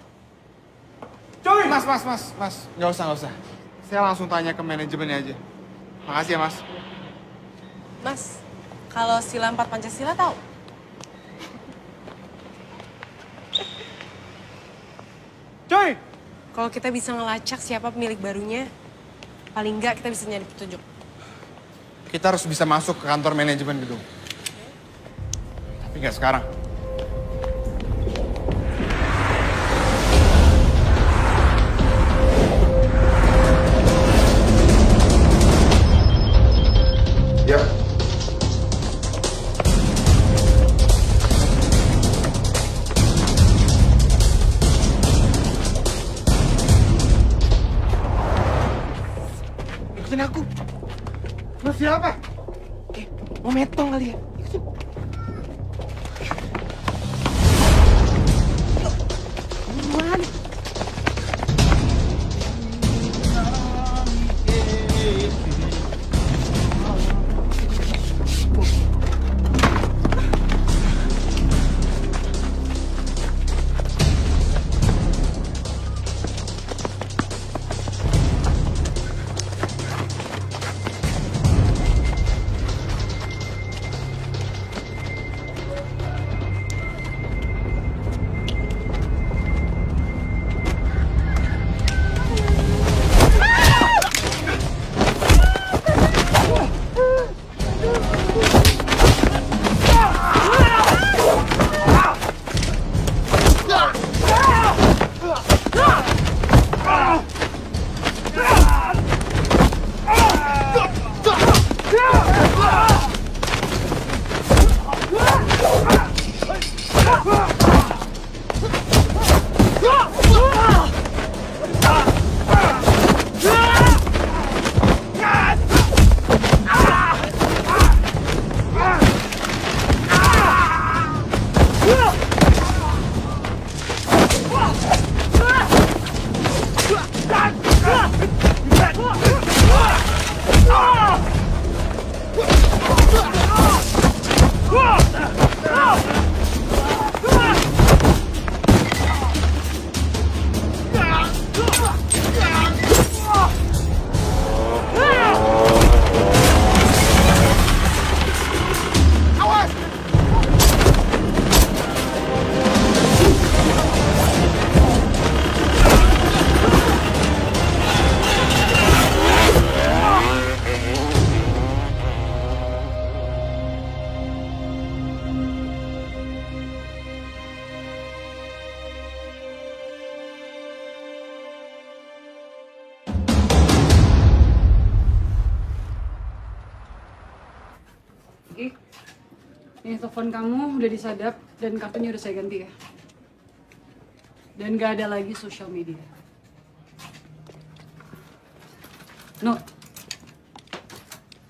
Speaker 18: Cuy!
Speaker 8: Mas. Nggak usah. Saya langsung tanya ke manajemennya aja. Makasih ya mas.
Speaker 11: Mas, kalau sila 4 Pancasila tahu?
Speaker 18: Cuy!
Speaker 11: Kalau kita bisa ngelacak siapa pemilik barunya, paling nggak kita bisa nyari petunjuk.
Speaker 8: Kita harus bisa masuk ke kantor manajemen gedung. Tapi nggak sekarang. Yap. Ikutin aku. Lu siapa? Mau metong kali ya? Ikutin. Buruan.
Speaker 12: Ini telepon kamu udah disadap dan kartunya udah saya ganti ya. Dan gak ada lagi sosial media. No.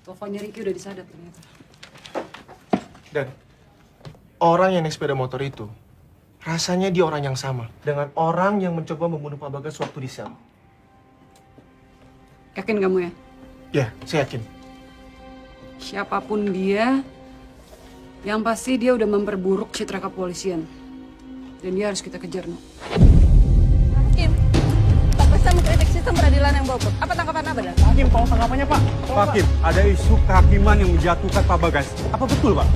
Speaker 12: Teleponnya Ricky udah disadap ternyata.
Speaker 8: Dan
Speaker 14: Orang yang naik sepeda motor itu, rasanya dia orang yang sama dengan orang yang mencoba membunuh Pak Bagas waktu di sel.
Speaker 12: Yakin kamu ya?
Speaker 14: Ya, saya yakin.
Speaker 12: Siapapun dia, yang pasti dia udah memperburuk citra kepolisian. Dan dia harus kita kejar, No.
Speaker 9: Hakim, Pak Pesta mengkritik sistem peradilan yang bobrok. Apa tanggapan Anda?
Speaker 18: Hakim, tolong tanggapannya, Pak. Pak Hakim, ada isu kehakiman yang menjatuhkan Pak Bagas. Apa betul, Pak?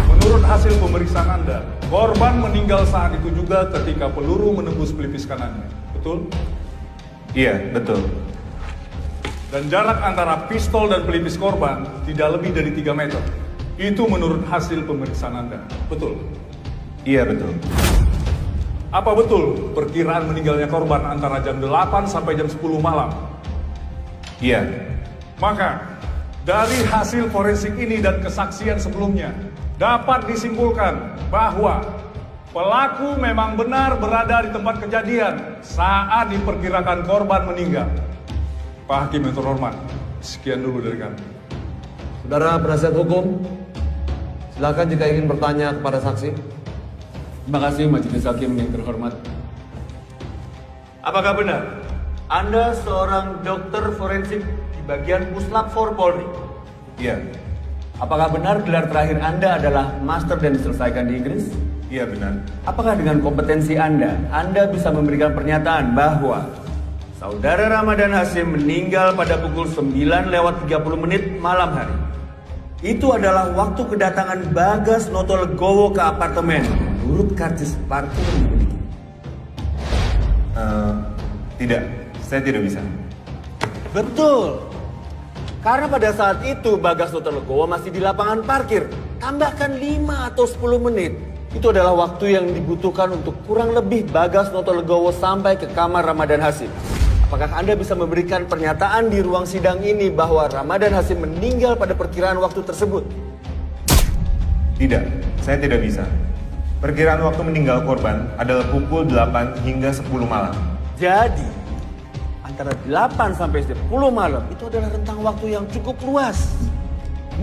Speaker 16: Menurut hasil pemeriksaan Anda, korban meninggal saat itu juga ketika peluru menembus pelipis kanannya. Betul?
Speaker 19: Iya, betul.
Speaker 16: Dan jarak antara pistol dan pelipis korban tidak lebih dari 3 meter. Itu menurut hasil pemeriksaan Anda. Betul?
Speaker 19: Iya, betul.
Speaker 16: Apa betul perkiraan meninggalnya korban antara jam 8 sampai jam 10 malam?
Speaker 19: Iya.
Speaker 16: Maka, dari hasil forensik ini dan kesaksian sebelumnya, dapat disimpulkan bahwa pelaku memang benar berada di tempat kejadian saat diperkirakan korban meninggal. Pak Hakim yang terhormat, sekian dulu dari kami.
Speaker 20: Saudara penasihat hukum, silakan jika ingin bertanya kepada saksi.
Speaker 15: Terima kasih Majelis Hakim yang terhormat.
Speaker 18: Apakah benar Anda seorang dokter forensik di bagian Puslap 4 Polri?
Speaker 19: Iya.
Speaker 18: Apakah benar gelar terakhir Anda adalah master dan diselesaikan di Inggris?
Speaker 19: Iya, benar.
Speaker 18: Apakah dengan kompetensi Anda bisa memberikan pernyataan bahwa Saudara Ramadan Hasyim meninggal pada pukul 9:30 malam hari? Itu adalah waktu kedatangan Bagas Notolegowo ke apartemen menurut karcis parkir yang dimiliki.
Speaker 19: Tidak, saya tidak bisa.
Speaker 18: Betul. Karena pada saat itu Bagas Notolegowo masih di lapangan parkir. Tambahkan 5 atau 10 menit. Itu adalah waktu yang dibutuhkan untuk kurang lebih Bagas Notolegowo sampai ke kamar Ramadan Hasyim. Apakah Anda bisa memberikan pernyataan di ruang sidang ini bahwa Ramadan Hasyim meninggal pada perkiraan waktu tersebut?
Speaker 19: Tidak, saya tidak bisa. Perkiraan waktu meninggal korban adalah pukul 8 hingga 10 malam.
Speaker 18: Jadi, antara 8 sampai 10 malam itu adalah rentang waktu yang cukup luas.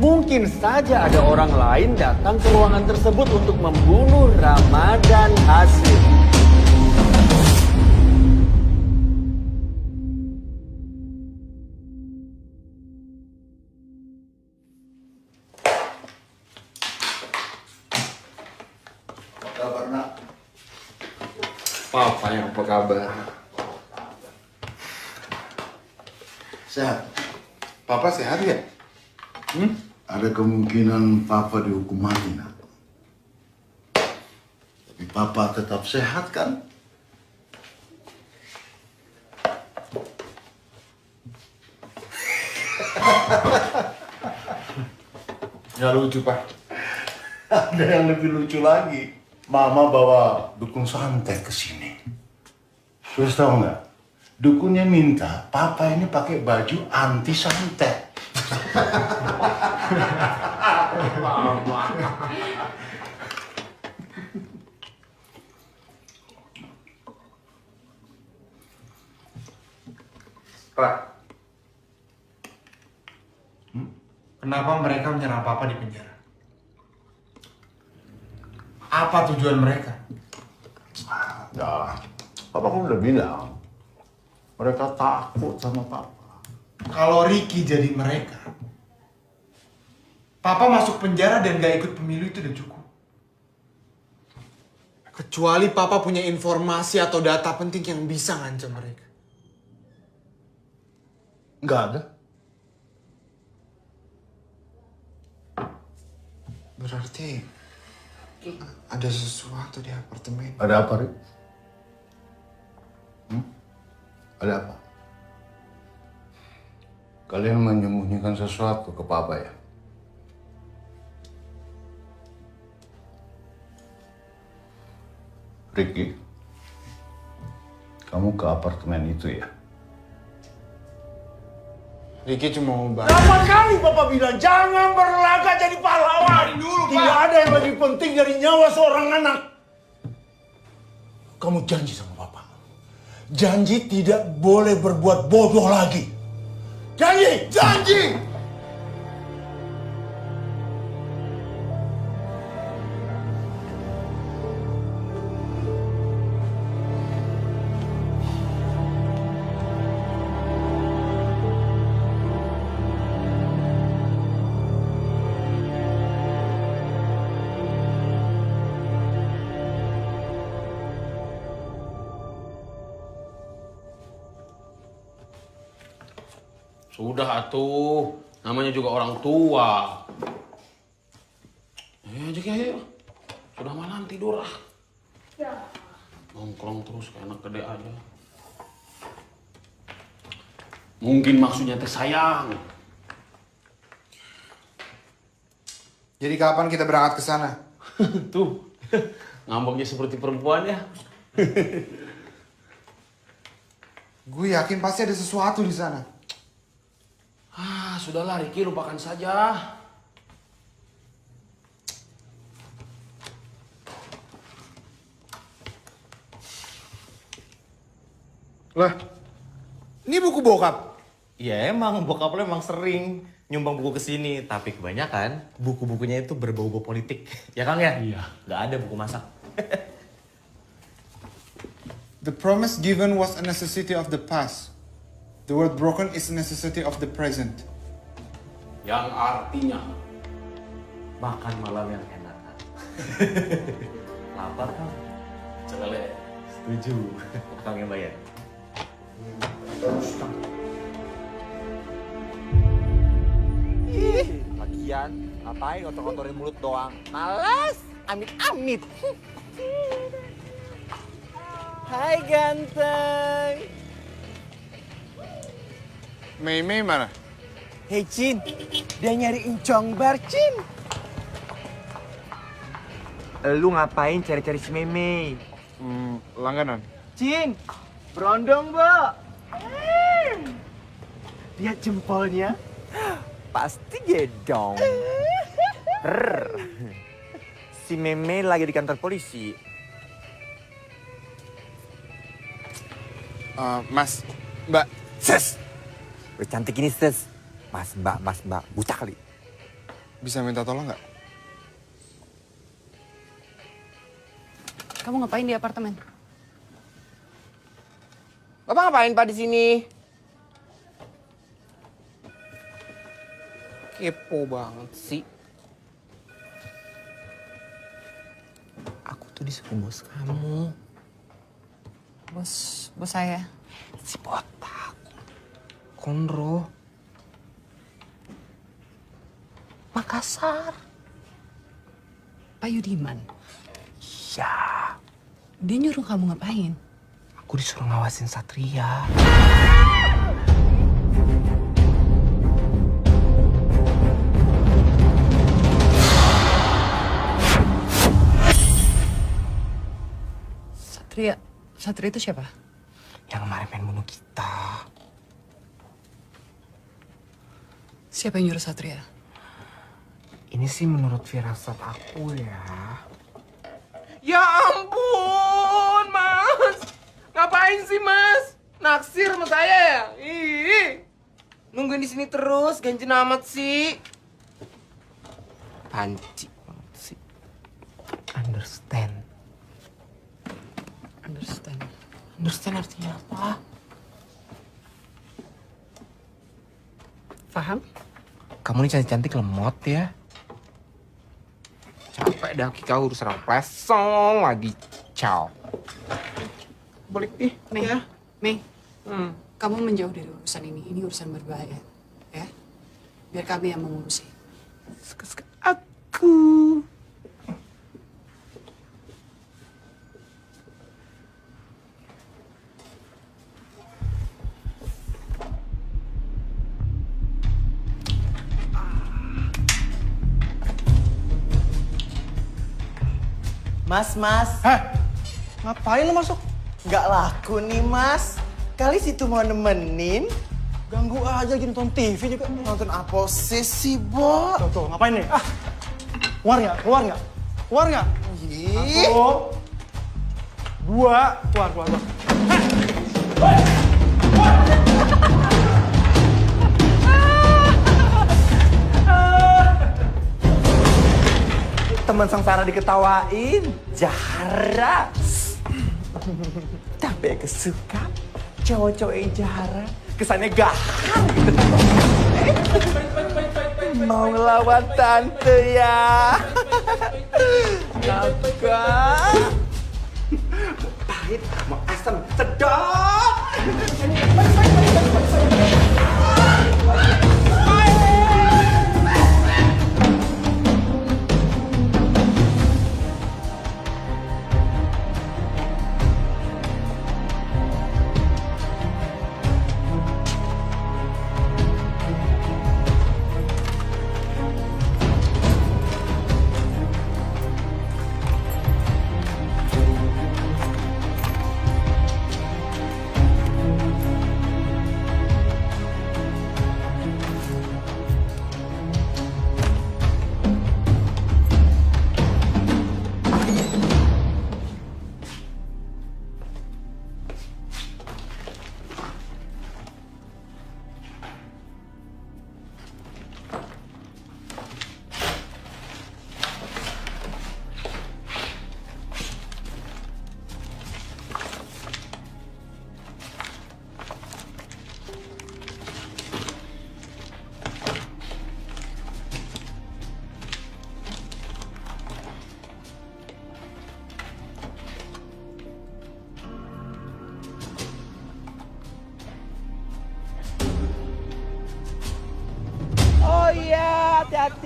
Speaker 18: Mungkin saja ada orang lain datang ke ruangan tersebut untuk membunuh Ramadan Hasyim.
Speaker 7: Kabar nak? Papa yang apa kabar? Sehat. Papa sehat ya? Ada kemungkinan Papa dihukum mati nak. Tapi Papa tetap sehat kan? Nggak lucu Pak. Ada yang lebih lucu lagi. Mama bawa dukun santet ke sini. Terus tahu nggak? Dukunnya minta Papa ini pakai baju anti santet. Mama.
Speaker 14: Pak, kenapa mereka menyerang Papa di penjara? Apa tujuan mereka?
Speaker 7: Dah, Papa kan udah bilang. Mereka takut sama Papa.
Speaker 14: Kalau Ricky jadi mereka, Papa masuk penjara dan gak ikut pemilu itu udah cukup. Kecuali Papa punya informasi atau data penting yang bisa ngancam mereka. Nggak ada. Berarti ada sesuatu di apartemen.
Speaker 7: Ada apa, Rik? Ada apa? Kalian menyembunyikan sesuatu ke Papa ya? Ricky, kamu ke apartemen itu ya?
Speaker 14: Ricky cuma mau bantu.
Speaker 7: Berapa kali Bapak bilang jangan berlaga jadi pahlawan dulu, Pak. Tidak ada yang lebih penting dari nyawa seorang anak. Kamu janji sama Bapak. Janji tidak boleh berbuat bodoh lagi. Janji, janji.
Speaker 13: Sudah atuh, namanya juga orang tua. Ajak ya, yuk. Sudah malam tidur ah. Nongkrong terus kayak anak gede aja. Mungkin maksudnya teh sayang.
Speaker 8: Jadi kapan kita berangkat ke sana?
Speaker 13: Tuh, ngambeknya seperti perempuan ya.
Speaker 8: Gue yakin pasti ada sesuatu di sana.
Speaker 13: Ah, sudahlah Ricky, lupakan saja.
Speaker 8: Lah, ini buku bokap.
Speaker 4: Ya emang bokap lo emang sering nyumbang buku ke sini, tapi kebanyakan buku-bukunya itu berbau-bau politik. Ya Kang ya? Iya. Gak ada buku masak.
Speaker 8: The promise given was a necessity of the past. The word broken is a necessity of the present.
Speaker 13: Yang artinya
Speaker 4: Makan malam yang enak. Lapar Kang?
Speaker 13: celele.
Speaker 4: Setuju. Kang yang bayar.
Speaker 17: Lagian, ngapain ngotor-ngotorin mulut doang? Males, amit-amit.
Speaker 14: Hai ganteng.
Speaker 8: Mei mana?
Speaker 14: Hei Cin, dia nyari encong bar Cin.
Speaker 17: Lu ngapain cari-cari si Meme?
Speaker 8: Langganan.
Speaker 14: Cin, berondong Mbak. Lihat jempolnya.
Speaker 17: Pasti gedong. Si Meme lagi di kantor polisi.
Speaker 8: Mas, Mbak.
Speaker 17: Ses. Udah cantik ini ses. Mas Mbak, bucah kali.
Speaker 8: Bisa minta tolong nggak?
Speaker 11: Kamu ngapain di apartemen?
Speaker 14: Bapak ngapain Pak di sini? Kepo banget sih.
Speaker 17: Aku tuh disuruh bos kamu.
Speaker 11: Bos saya.
Speaker 17: Si botak. Konro. Makassar.
Speaker 11: Pak Yudiman.
Speaker 17: Ya.
Speaker 11: Dia nyuruh kamu ngapain?
Speaker 17: Aku disuruh ngawasin Satria.
Speaker 11: Satria itu siapa?
Speaker 17: Yang kemarin pengen bunuh kita.
Speaker 11: Siapa yang nyuruh Satria?
Speaker 17: Ini sih menurut firasat aku ya.
Speaker 14: Ya ampun, Mas. Ngapain sih, Mas? Naksir sama saya ya? Ih. Nungguin di sini terus, ganjen amat sih. Panci banget sih.
Speaker 17: Understand.
Speaker 11: Understand.
Speaker 17: Understand artinya apa?
Speaker 11: Paham?
Speaker 17: Kamu nih cantik-cantik lemot ya.
Speaker 14: Capek dah Kika urus orang plesong lagi. Ciao. Balik nih.
Speaker 11: Mei, kamu menjauh dari urusan ini. Ini urusan berbahaya. Ya? Biar kami yang mengurusi.
Speaker 14: Aku. Mas.
Speaker 8: Hah? Ngapain lo masuk?
Speaker 14: Nggak laku nih, Mas. Kali situ mau nemenin. Ganggu aja lagi nonton TV juga. Nonton apa sih, Bo?
Speaker 8: Tuh, ngapain nih? Keluar nggak?
Speaker 14: Ih.
Speaker 8: 1, 2, keluar.
Speaker 14: Teman sengsara diketawain. Jahara. Tapi kesuka cowok-cowok yang jahara. Kesannya gahang. Mau ngelawan tante ya. Naga. Pahit, mau asam, sedap.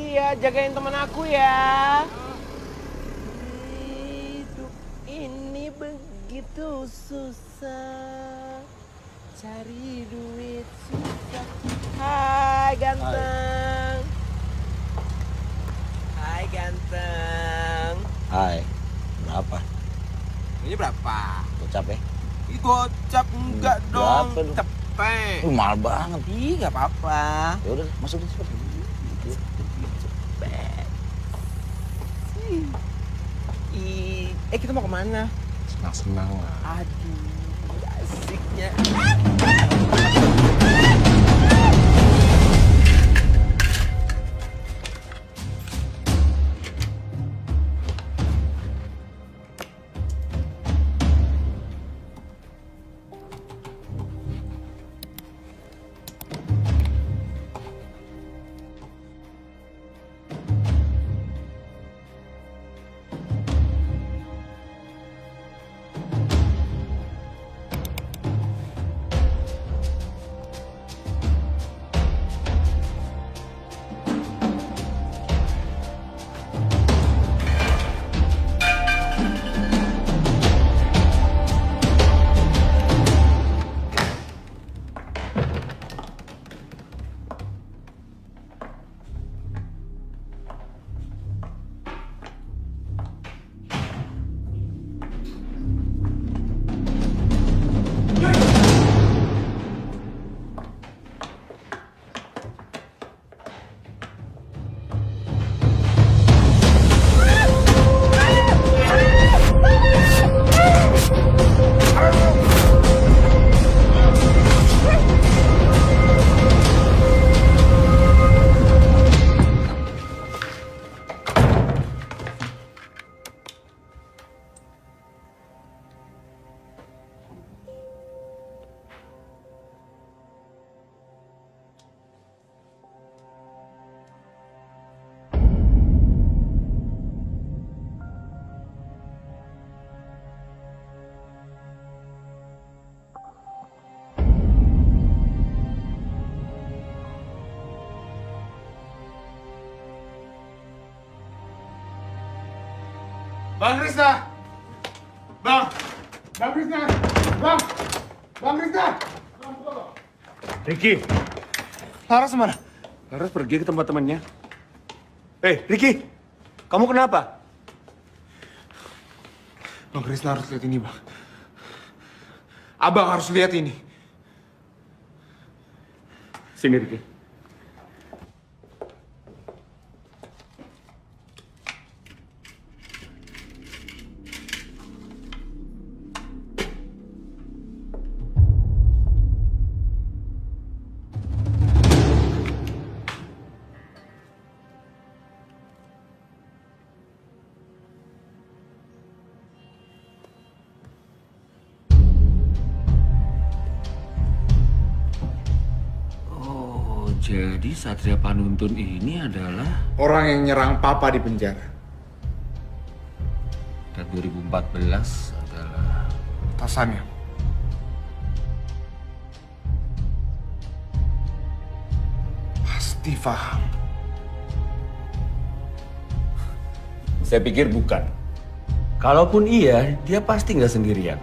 Speaker 14: ya, jagain teman aku ya. Hidup ini begitu susah, cari duit susah. Hai ganteng. Hai ganteng.
Speaker 10: Hai, berapa?
Speaker 14: Ini berapa?
Speaker 10: Gocap ya?
Speaker 14: Ih, gocap enggak dong,
Speaker 10: Berapa lu?
Speaker 14: cepet.
Speaker 10: Lu mahal banget.
Speaker 14: Ih, gak apa-apa.
Speaker 10: Ya udah, masuk cepet.
Speaker 14: Kita mau kemana?
Speaker 10: Senang-senang lah.
Speaker 14: Aduh, asiknya.
Speaker 8: Bang Krisna! Bang Krisna! Bang Krisna!
Speaker 13: Ricky,
Speaker 8: Laras mana?
Speaker 13: Laras pergi ke tempat temannya. Ricky, kamu kenapa?
Speaker 8: Bang Krisna harus lihat ini, Bang. Abang harus lihat ini.
Speaker 13: Sini, Ricky.
Speaker 10: Jadi Satria Panuntun ini adalah
Speaker 8: orang yang nyerang Papa di penjara.
Speaker 10: Dan 2014 adalah
Speaker 8: Atasannya. Pasti paham.
Speaker 18: Saya pikir bukan. Kalaupun iya, dia pasti nggak sendirian.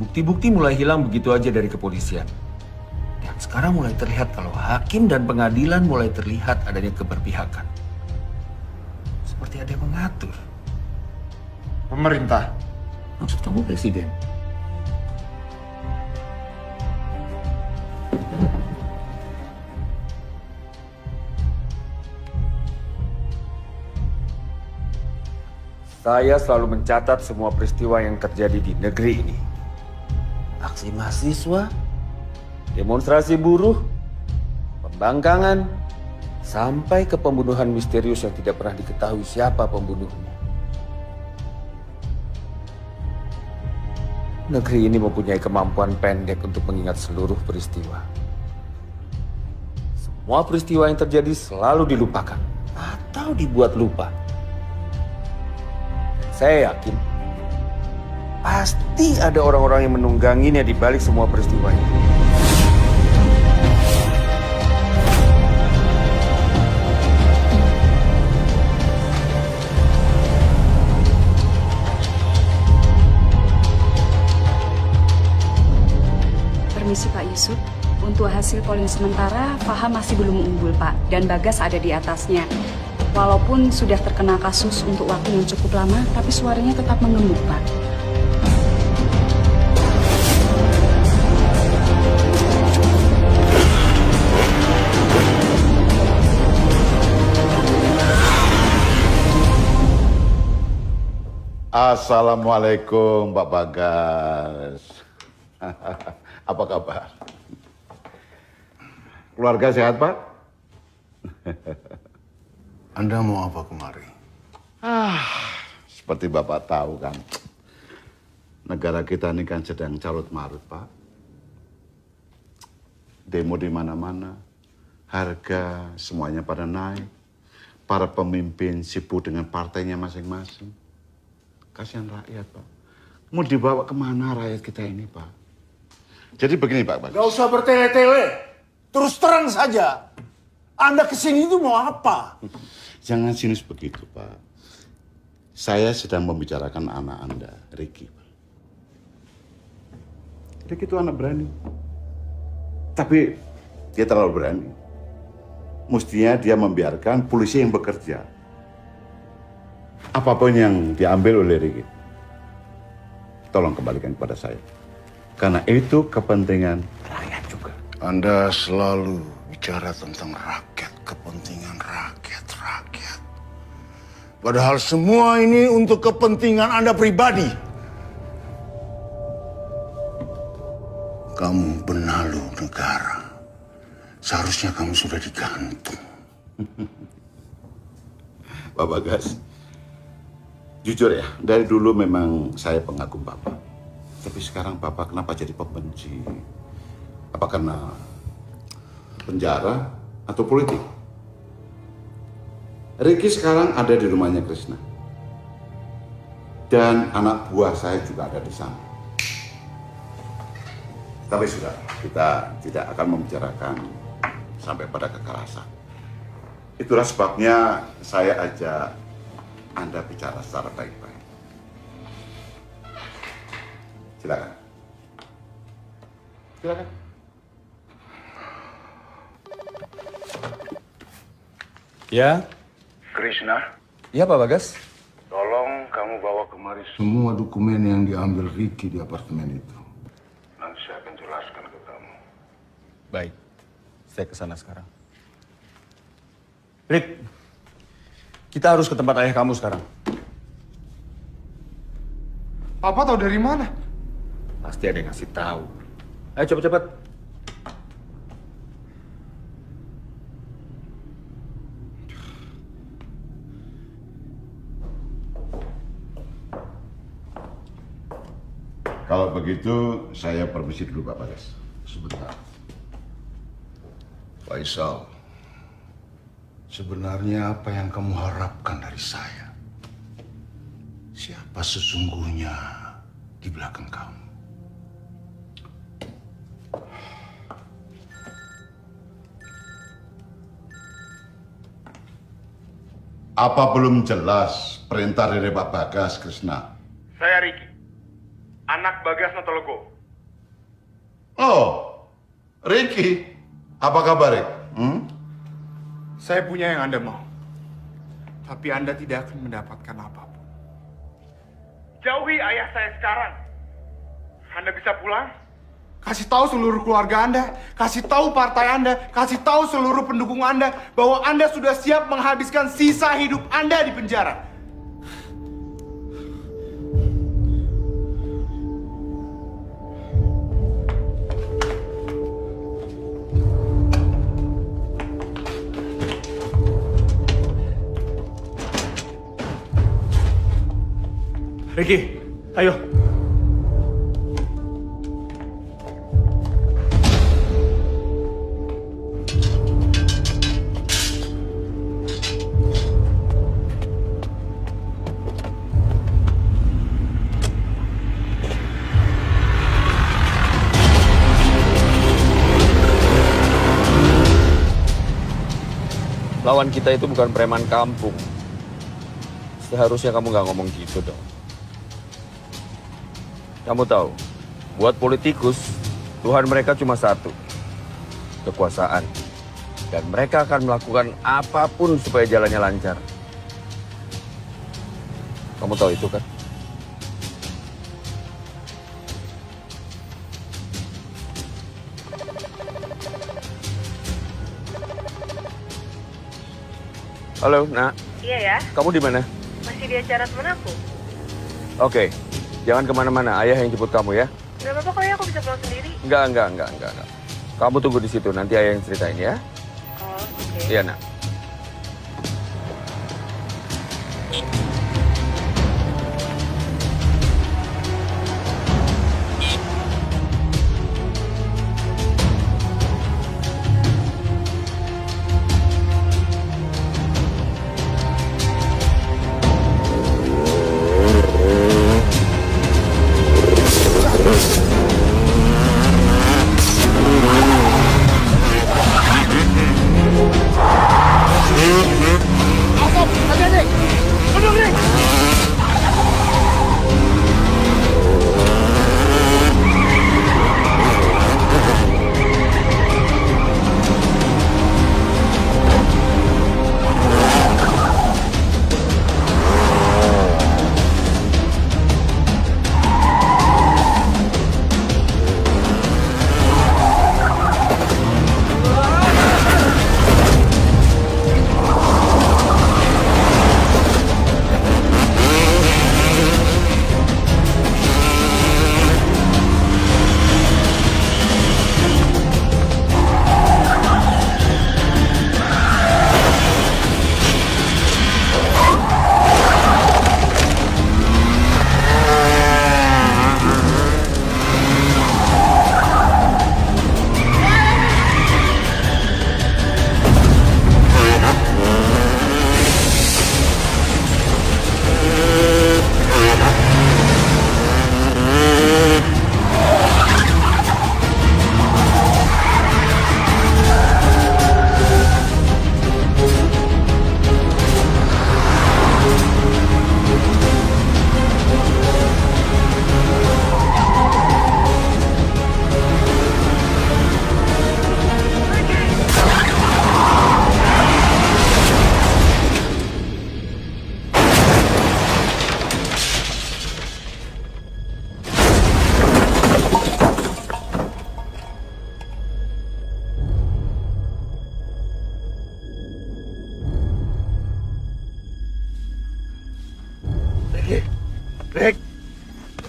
Speaker 18: Bukti-bukti mulai hilang begitu aja dari kepolisian. Dan sekarang mulai terlihat kalau hakim dan pengadilan mulai terlihat adanya keberpihakan. Seperti ada yang mengatur.
Speaker 8: Pemerintah.
Speaker 18: Maksud kamu presiden? Saya selalu mencatat semua peristiwa yang terjadi di negeri ini. Aksi mahasiswa, demonstrasi buruh, pembangkangan, sampai ke pembunuhan misterius yang tidak pernah diketahui siapa pembunuhnya. Negeri ini mempunyai kemampuan pendek untuk mengingat seluruh peristiwa. Semua peristiwa yang terjadi selalu dilupakan atau dibuat lupa. Saya yakin pasti ada orang-orang yang menungganginya di balik semua peristiwa ini.
Speaker 12: Untuk hasil polling sementara, Faham masih belum unggul, Pak. Dan Bagas ada di atasnya. Walaupun sudah terkena kasus untuk waktu yang cukup lama, tapi suaranya tetap mengemuk, Pak.
Speaker 2: Assalamualaikum Pak Bagas. Apa kabar? Keluarga sehat, Pak?
Speaker 7: Anda mau apa kemari?
Speaker 2: Seperti Bapak tahu kan, negara kita ini kan sedang carut marut, Pak. Demo di mana-mana, harga semuanya pada naik. Para pemimpin sibuk dengan partainya masing-masing. Kasihan rakyat, Pak. Mau dibawa kemana rakyat kita ini, Pak? Jadi begini, Pak Bagas.
Speaker 7: Gak usah bertele-tele. Terus terang saja. Anda kesini itu mau apa?
Speaker 2: Jangan sinis begitu, Pak. Saya sedang membicarakan anak Anda, Ricky. Ricky itu anak berani. Tapi dia terlalu berani. Mestinya dia membiarkan polisi yang bekerja. Apapun yang diambil oleh Ricky, tolong kembalikan kepada saya. Karena itu kepentingan rakyat juga.
Speaker 7: Anda selalu bicara tentang rakyat, kepentingan rakyat. Padahal semua ini untuk kepentingan Anda pribadi. Kamu benalu negara. Seharusnya kamu sudah digantung.
Speaker 2: Pak Bagas, jujur ya, dari dulu memang saya pengagum Bapak. Tapi sekarang Bapak kenapa jadi pembenci? Apa karena penjara atau politik? Ricky sekarang ada di rumahnya Krishna. Dan anak buah saya juga ada di sana. Tapi sudah, kita tidak akan membicarakan sampai pada kekerasan. Itulah sebabnya saya ajak Anda bicara secara baik-baik. Silakan. Silakan.
Speaker 18: Ya.
Speaker 7: Krishna,
Speaker 18: Ya Pak Bagas.
Speaker 7: tolong kamu bawa kemari semua dokumen yang diambil Ricky di apartemen itu. Nanti saya akan jelaskan ke kamu.
Speaker 18: Baik. Saya ke sana sekarang. Rick, kita harus ke tempat ayah kamu sekarang.
Speaker 8: Papa tahu dari mana?
Speaker 18: Pasti ada yang ngasih tahu. Ayo cepet-cepet.
Speaker 2: Kalau begitu, saya permisi dulu Pak Bagas.
Speaker 7: Sebentar. Faisal, sebenarnya apa yang kamu harapkan dari saya? Siapa sesungguhnya di belakang kamu?
Speaker 2: Apa belum jelas perintah dari Pak Bagas, Krishna?
Speaker 8: Saya Ricky, anak Bagas Notologo.
Speaker 2: Oh, Ricky. Apa kabar, Rick?
Speaker 8: Saya punya yang Anda mau. Tapi Anda tidak akan mendapatkan apapun. Jauhi ayah saya sekarang. Anda bisa pulang? Kasih tahu seluruh keluarga Anda, kasih tahu partai Anda, kasih tahu seluruh pendukung Anda bahwa Anda sudah siap menghabiskan sisa hidup Anda di penjara.
Speaker 18: Ricky, ayo.
Speaker 10: Lawan kita itu bukan preman kampung. Seharusnya kamu nggak ngomong gitu dong. Kamu tahu, buat politikus, Tuhan mereka cuma satu. kekuasaan. Dan mereka akan melakukan apapun supaya jalannya lancar. Kamu tahu itu kan? Halo, Nak.
Speaker 11: Iya ya,
Speaker 10: Kamu di mana?
Speaker 11: masih di acara temen aku.
Speaker 10: Oke, jangan kemana-mana. Ayah yang jemput kamu ya.
Speaker 11: Gak apa-apa kok ya, aku bisa pulang sendiri.
Speaker 10: Enggak. Kamu tunggu di situ. Nanti ayah yang ceritain ya.
Speaker 11: Oh, oke.
Speaker 10: Iya, Nak.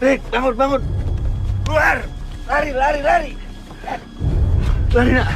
Speaker 18: Rick, bangun. Keluar. Lari. Lari, Nak.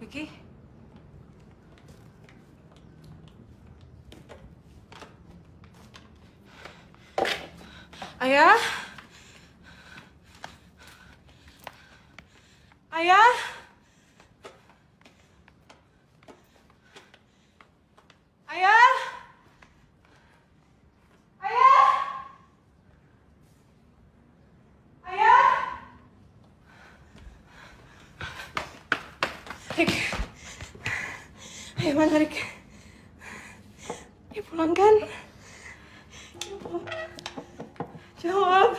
Speaker 12: Ricky?
Speaker 11: Ayah? Ayah? Ayah? Ayah? Ayah? Rick. Ayo mana Rick? Dia pulang kan? Jawab.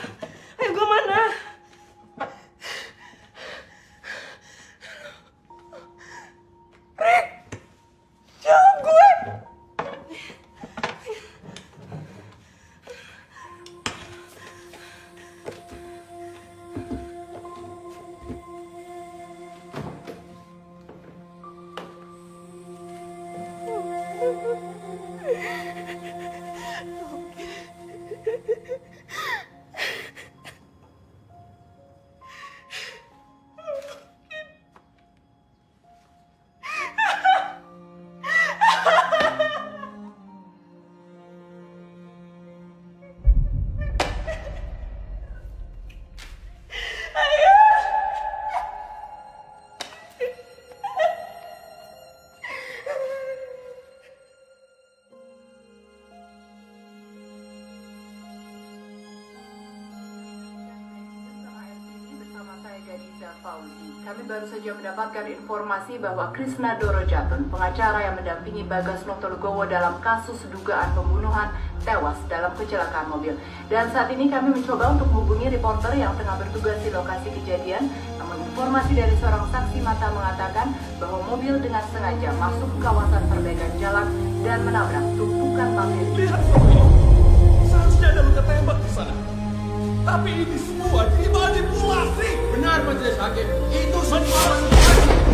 Speaker 11: Ayo gue mana? Rick! Jawab gue!
Speaker 21: baru saja mendapatkan informasi bahwa Krishna Dorojatun, pengacara yang mendampingi Bagas Notolegowo dalam kasus dugaan pembunuhan, tewas dalam kecelakaan mobil. Dan saat ini kami mencoba untuk menghubungi reporter yang tengah bertugas di lokasi kejadian. Namun informasi dari seorang saksi mata mengatakan bahwa mobil dengan sengaja masuk ke kawasan perbaikan jalan dan menabrak tumpukan pasir.
Speaker 13: Lihat, seharusnya ada luka tembak di sana. Tapi ini semua dimanipulasi. Benar, Majelis Hakim. Itu semua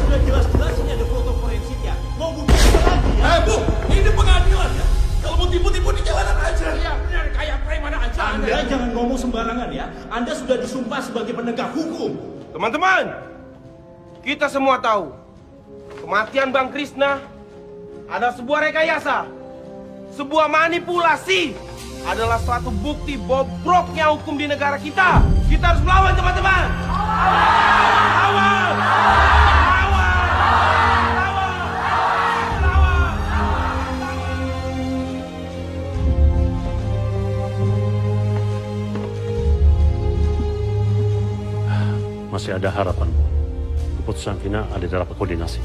Speaker 13: sudah jelas-jelas ini ada foto forensiknya. Mau bukti apa lagi ya? Bu, ini pengadilan ya. Kalau mau tipu-tipu di jalanan aja. Iya, benar. Kayak preman aja. Anda jangan ngomong sembarangan ya. Anda sudah disumpah sebagai penegak hukum.
Speaker 14: Teman-teman, kita semua tahu kematian Bang Krishna adalah sebuah rekayasa, sebuah manipulasi, adalah suatu bukti bobroknya hukum di negara kita. Kita harus melawan, teman-teman. Lawan!
Speaker 15: Masih ada harapan. Keputusan final ada dalam koordinasi.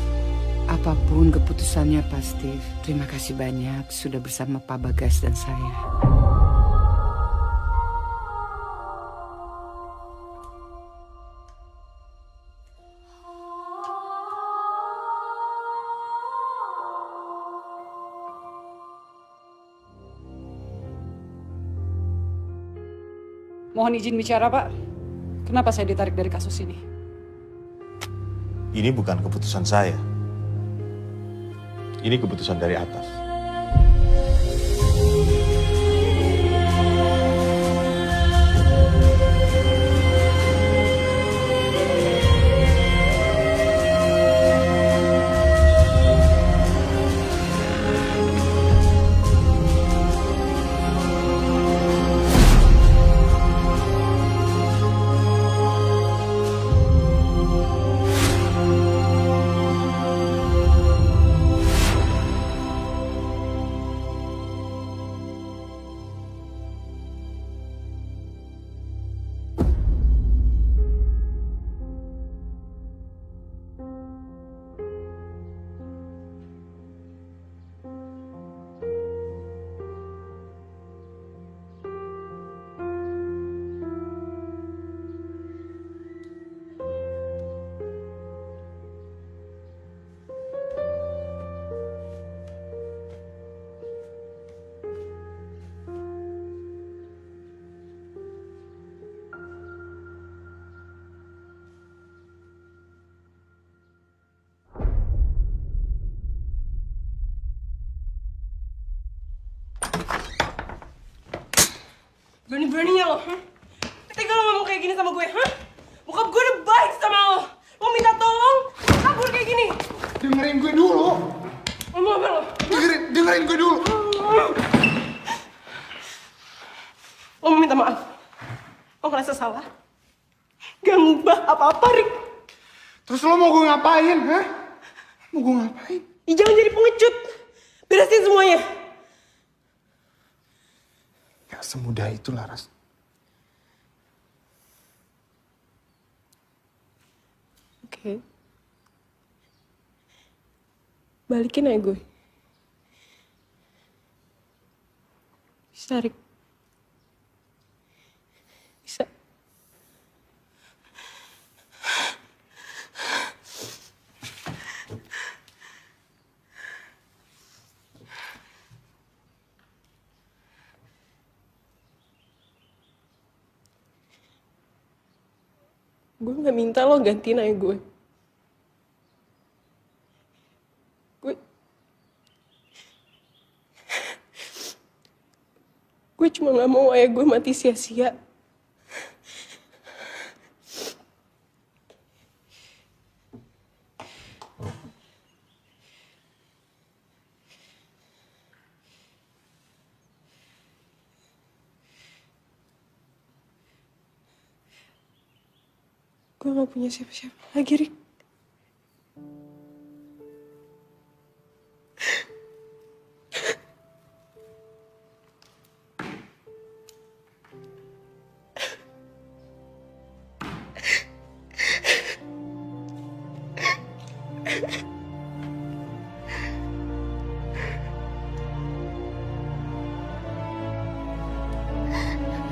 Speaker 22: Apapun keputusannya Pak Steve, terima kasih banyak sudah bersama Pak Bagas dan saya.
Speaker 12: Mohon izin bicara, Pak. Kenapa saya ditarik dari kasus ini?
Speaker 23: Ini bukan keputusan saya. Ini keputusan dari atas.
Speaker 14: Berani-beraninya lo, Ketika lo ngomong kayak gini sama gue, Bokap gue udah baik sama lo. Lo minta tolong, kabur kayak gini.
Speaker 8: Dengerin gue dulu.
Speaker 14: Ngomong apa lo?
Speaker 8: Dengerin gue dulu.
Speaker 14: Lo mau minta maaf. Lo ngerasa salah. Gak ngubah apa-apa, Rick.
Speaker 8: Terus lo mau gue ngapain, Mau gue ngapain?
Speaker 14: Jangan jadi pengecut. Beresin semuanya.
Speaker 8: Gak semudah itu, Laras.
Speaker 11: Oke. Balikin aja gue. Bisa, Rick. Bisa. Gue gak minta lo gantiin ayah gue. Gue cuma gak mau ayah gue mati sia-sia. Gue gak punya siapa-siapa lagi, Rick.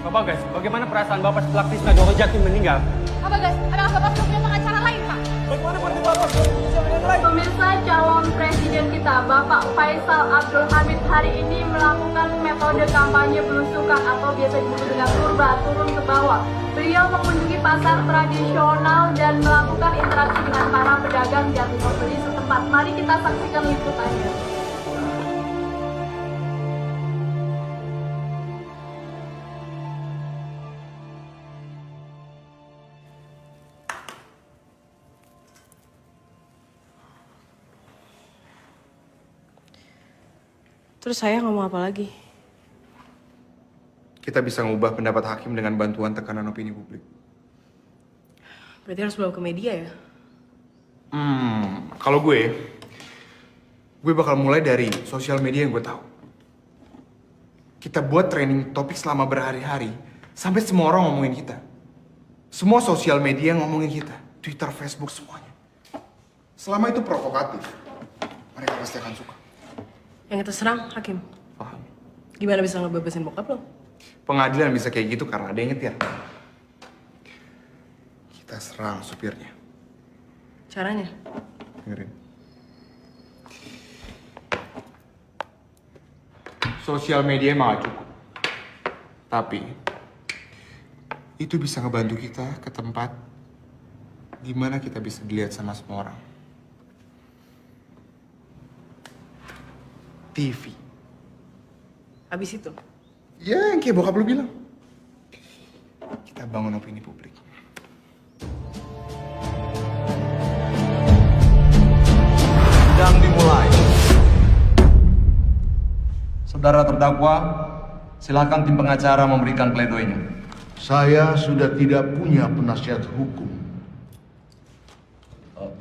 Speaker 13: Bapak guys, bagaimana perasaan Bapak setelah Krisna Dorojatin meninggal?
Speaker 9: Apa guys? Apakah Bapak sudah punya pengacara lain, Pak?
Speaker 13: Bagaimana partai Bapak sudah punya yang lain?
Speaker 21: Pemirsa, calon presiden kita, Bapak Faisal Abdul Hamid hari ini melakukan metode kampanye belusukan atau biasa disebut dengan turba, turun ke bawah. Beliau mengunjungi pasar tradisional dan melakukan interaksi dengan para pedagang dan pembeli setempat. Mari kita saksikan liputannya.
Speaker 11: Terus saya ngomong apa lagi?
Speaker 8: Kita bisa ngubah pendapat hakim dengan bantuan tekanan opini publik.
Speaker 11: Berarti harus bawa ke media ya?
Speaker 8: Kalau gue bakal mulai dari sosial media yang gue tahu. Kita buat training topik selama berhari-hari, sampai semua orang ngomongin kita. Semua sosial media ngomongin kita. Twitter, Facebook, semuanya. Selama itu provokatif, mereka pasti akan suka.
Speaker 11: Yang kita serang, Hakim.
Speaker 8: Paham.
Speaker 11: Gimana bisa ngebebasin bokap lo?
Speaker 8: Pengadilan bisa kayak gitu karena ada yang nyetir. Kita serang supirnya.
Speaker 11: Caranya?
Speaker 8: Dengerin. Sosial media emang gak cukup. Tapi, itu bisa ngebantu kita ke tempat dimana kita bisa dilihat sama semua orang. TV.
Speaker 11: Habis itu?
Speaker 8: Ya, yang kayak bokap lu bilang. Kita bangun opini publik.
Speaker 20: Sidang dimulai. Saudara terdakwa, silakan tim pengacara memberikan pledoinya.
Speaker 7: Saya sudah tidak punya penasihat hukum.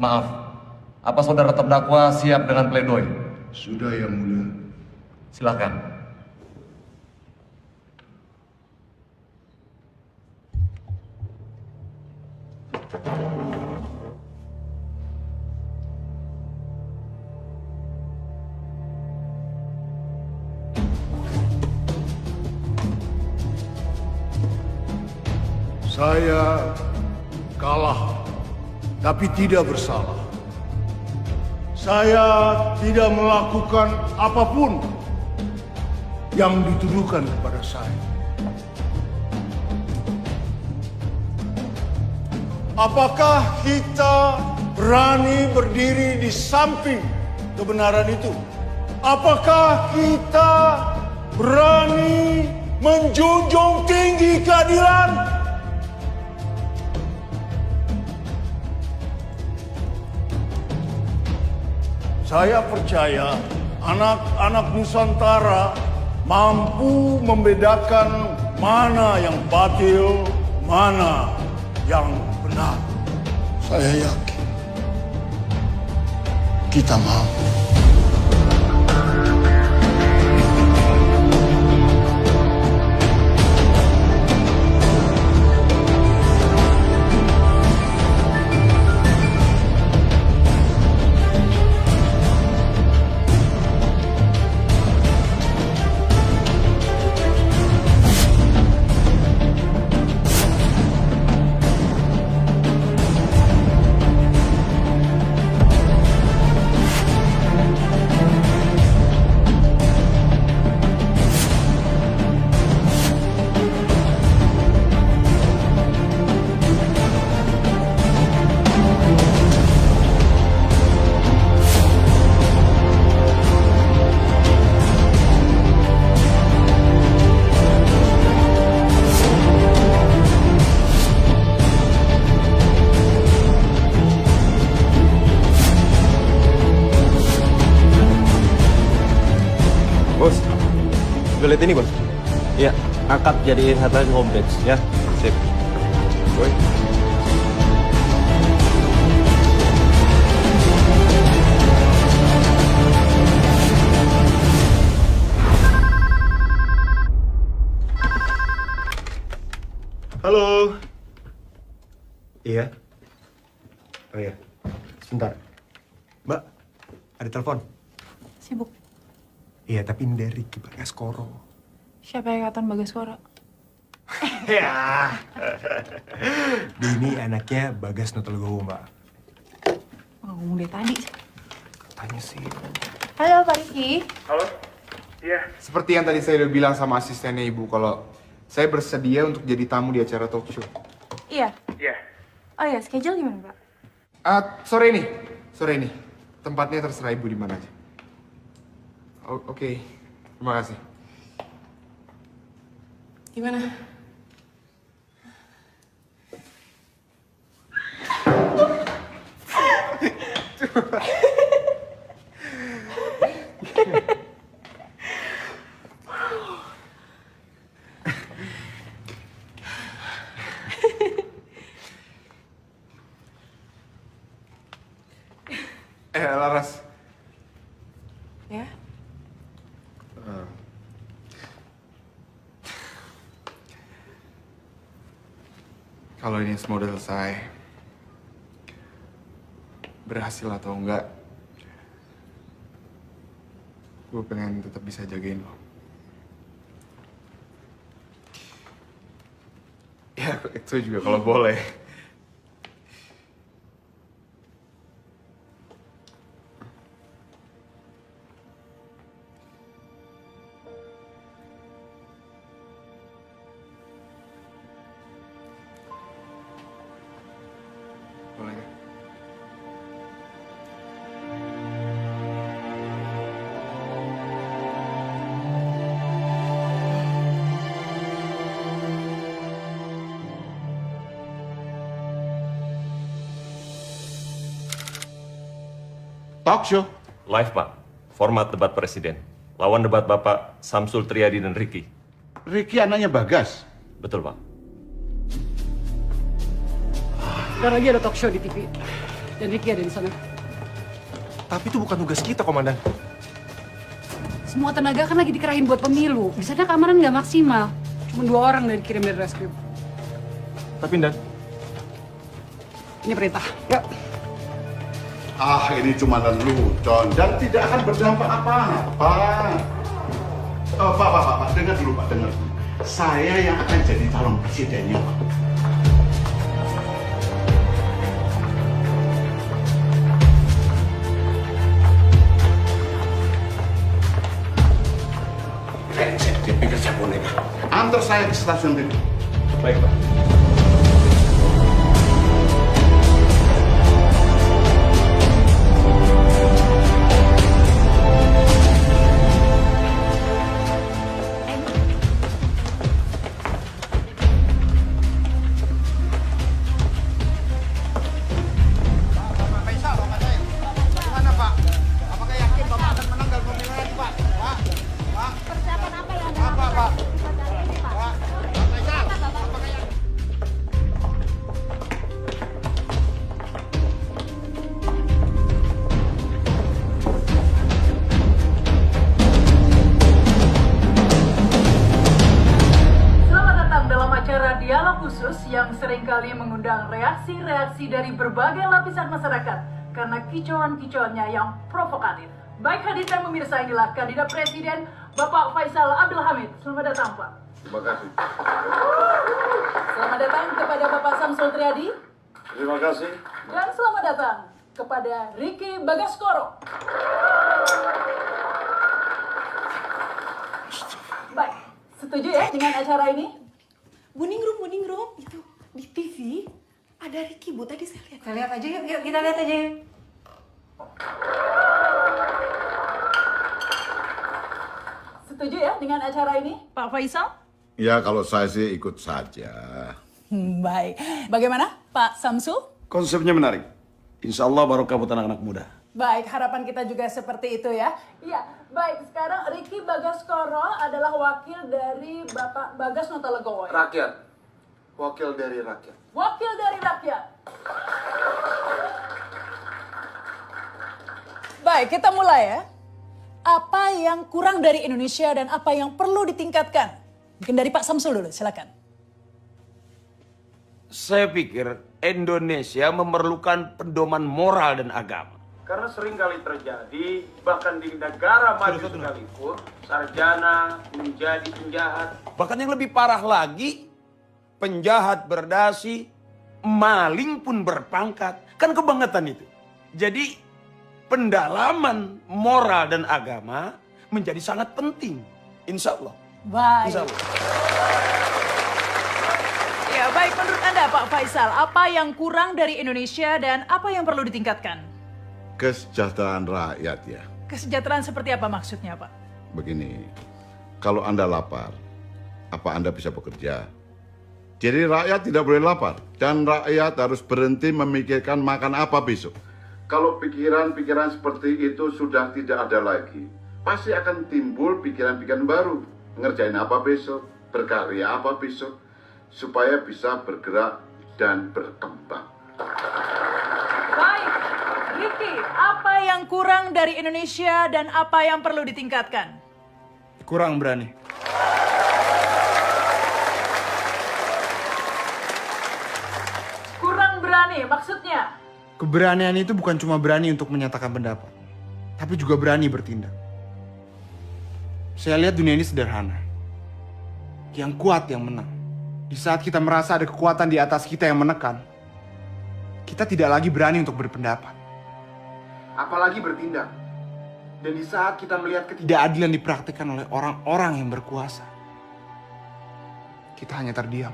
Speaker 20: Maaf, apa saudara terdakwa siap dengan pledoi?
Speaker 7: Sudah, Yang Mulia.
Speaker 20: Silakan.
Speaker 7: Saya kalah, tapi tidak bersalah. Saya tidak melakukan apapun yang dituduhkan kepada saya. Apakah kita berani berdiri di samping kebenaran itu? Apakah kita berani menjunjung tinggi keadilan? Saya percaya anak-anak Nusantara mampu membedakan mana yang batil, mana yang benar. Saya yakin kita mampu.
Speaker 1: Lihat ini bos, ya angkat jadiin headline homepage ya, sip. Boy.
Speaker 3: Halo. Iya. Oh iya. Sebentar. Mbak, ada telepon.
Speaker 11: Sibuk.
Speaker 3: Iya, tapi ini dari Ricky Bagaskoro.
Speaker 11: Siapa yang kata Bagaskoro?
Speaker 3: Ya. Ini anaknya Bagas Notologowo, Mbak.
Speaker 12: Ngomong dari tadi.
Speaker 3: Tanya sih.
Speaker 12: Halo Pak Riki.
Speaker 8: Halo? Iya. Seperti yang tadi saya udah bilang sama asistennya Ibu, kalau saya bersedia untuk jadi tamu di acara talk show.
Speaker 12: Iya.
Speaker 8: Iya.
Speaker 12: Oh ya, schedule gimana Pak?
Speaker 8: Sore ini. Tempatnya terserah Ibu di mana aja. Oke. Terima kasih.
Speaker 11: Gimana?
Speaker 8: Laras.
Speaker 11: Ya?
Speaker 8: Kalau ini semua udah selesai, berhasil atau enggak, gue pengen tetap bisa jagain lo. Ya, itu juga kalau boleh. Boleh nggak?
Speaker 2: Talk show.
Speaker 5: Live, Pak. Format debat presiden. Lawan debat Bapak Samsul Triadi dan Ricky.
Speaker 2: Ricky anaknya Bagas.
Speaker 5: Betul, Pak.
Speaker 6: Dan lagi ada talk show di TV. Dan Ricky ada di sana.
Speaker 3: Tapi itu bukan tugas kita, Komandan.
Speaker 6: Semua tenaga kan lagi dikerahin buat pemilu. Di sana keamanan nggak maksimal. Cuma 2 orang dari dikirim dari reskrim.
Speaker 3: Tapi, Dan.
Speaker 6: Ini perintah. Yuk.
Speaker 2: Ini cuma lelucon dan tidak akan berdampak apa-apa. Pak, dengar dulu, Pak, dengar dulu. Saya yang akan jadi calon presidennya, Pak. Dia pikir saya boneka. Antar saya ke stasiun TV.
Speaker 5: Baik, Pak.
Speaker 21: yang seringkali mengundang reaksi-reaksi dari berbagai lapisan masyarakat karena kicauan-kicauannya yang provokatif. Baik hadir dan pemirsa, inilah kandidat presiden Bapak Faisal Abdul Hamid. Selamat datang, Pak.
Speaker 2: Terima kasih.
Speaker 21: Selamat datang kepada Bapak Samsul Triadi.
Speaker 2: Terima kasih.
Speaker 21: Dan selamat datang kepada Ricky Bagaskoro. Baik, setuju ya dengan acara ini?
Speaker 12: Buning room, itu di TV ada Ricky, Bu, tadi saya lihat. Kita lihat aja yuk, kita lihat aja yuk.
Speaker 21: Setuju ya dengan acara ini, Pak Faisal?
Speaker 2: Ya, kalau saya sih ikut saja.
Speaker 21: Baik. Bagaimana, Pak Samsul?
Speaker 13: Konsepnya menarik. Insya Allah barokah buat anak-anak muda.
Speaker 21: Baik, harapan kita juga seperti itu ya. Iya, baik. Sekarang Ricky Bagaskoro adalah wakil dari Bapak Bagas Notologowo.
Speaker 20: Rakyat. Wakil dari rakyat.
Speaker 21: Wakil dari rakyat. Baik, kita mulai ya. Apa yang kurang dari Indonesia dan apa yang perlu ditingkatkan? Mungkin dari Pak Samsul dulu, silakan.
Speaker 18: Saya pikir Indonesia memerlukan pedoman moral dan agama.
Speaker 16: Karena sering kali terjadi, bahkan di negara maju sekalipun, sarjana menjadi penjahat.
Speaker 18: Bahkan yang lebih parah lagi,
Speaker 13: penjahat berdasi, maling pun berpangkat. Kan kebangetan itu. Jadi pendalaman moral dan agama menjadi sangat penting. Insya Allah.
Speaker 4: Baik.
Speaker 13: Insya Allah.
Speaker 4: Ya, baik. Menurut Anda, Pak Faisal, apa yang kurang dari Indonesia dan apa yang perlu ditingkatkan?
Speaker 2: Kesejahteraan rakyat ya.
Speaker 4: Kesejahteraan seperti apa maksudnya, Pak?
Speaker 2: Begini, kalau Anda lapar, apa Anda bisa bekerja? Jadi rakyat tidak boleh lapar. Dan rakyat harus berhenti memikirkan makan apa besok. Kalau pikiran-pikiran seperti itu sudah tidak ada lagi, pasti akan timbul pikiran-pikiran baru. Ngerjain apa besok, berkarya apa besok, supaya bisa bergerak dan berkembang.
Speaker 4: Baik. Ricky, apa yang kurang dari Indonesia dan apa yang perlu ditingkatkan?
Speaker 8: Kurang berani.
Speaker 21: Kurang berani, maksudnya?
Speaker 8: Keberanian itu bukan cuma berani untuk menyatakan pendapat, tapi juga berani bertindak. Saya lihat dunia ini sederhana. Yang kuat yang menang. Di saat kita merasa ada kekuatan di atas kita yang menekan, kita tidak lagi berani untuk berpendapat. Apalagi bertindak. Dan di saat kita melihat ketidakadilan dipraktikkan oleh orang-orang yang berkuasa, kita hanya terdiam.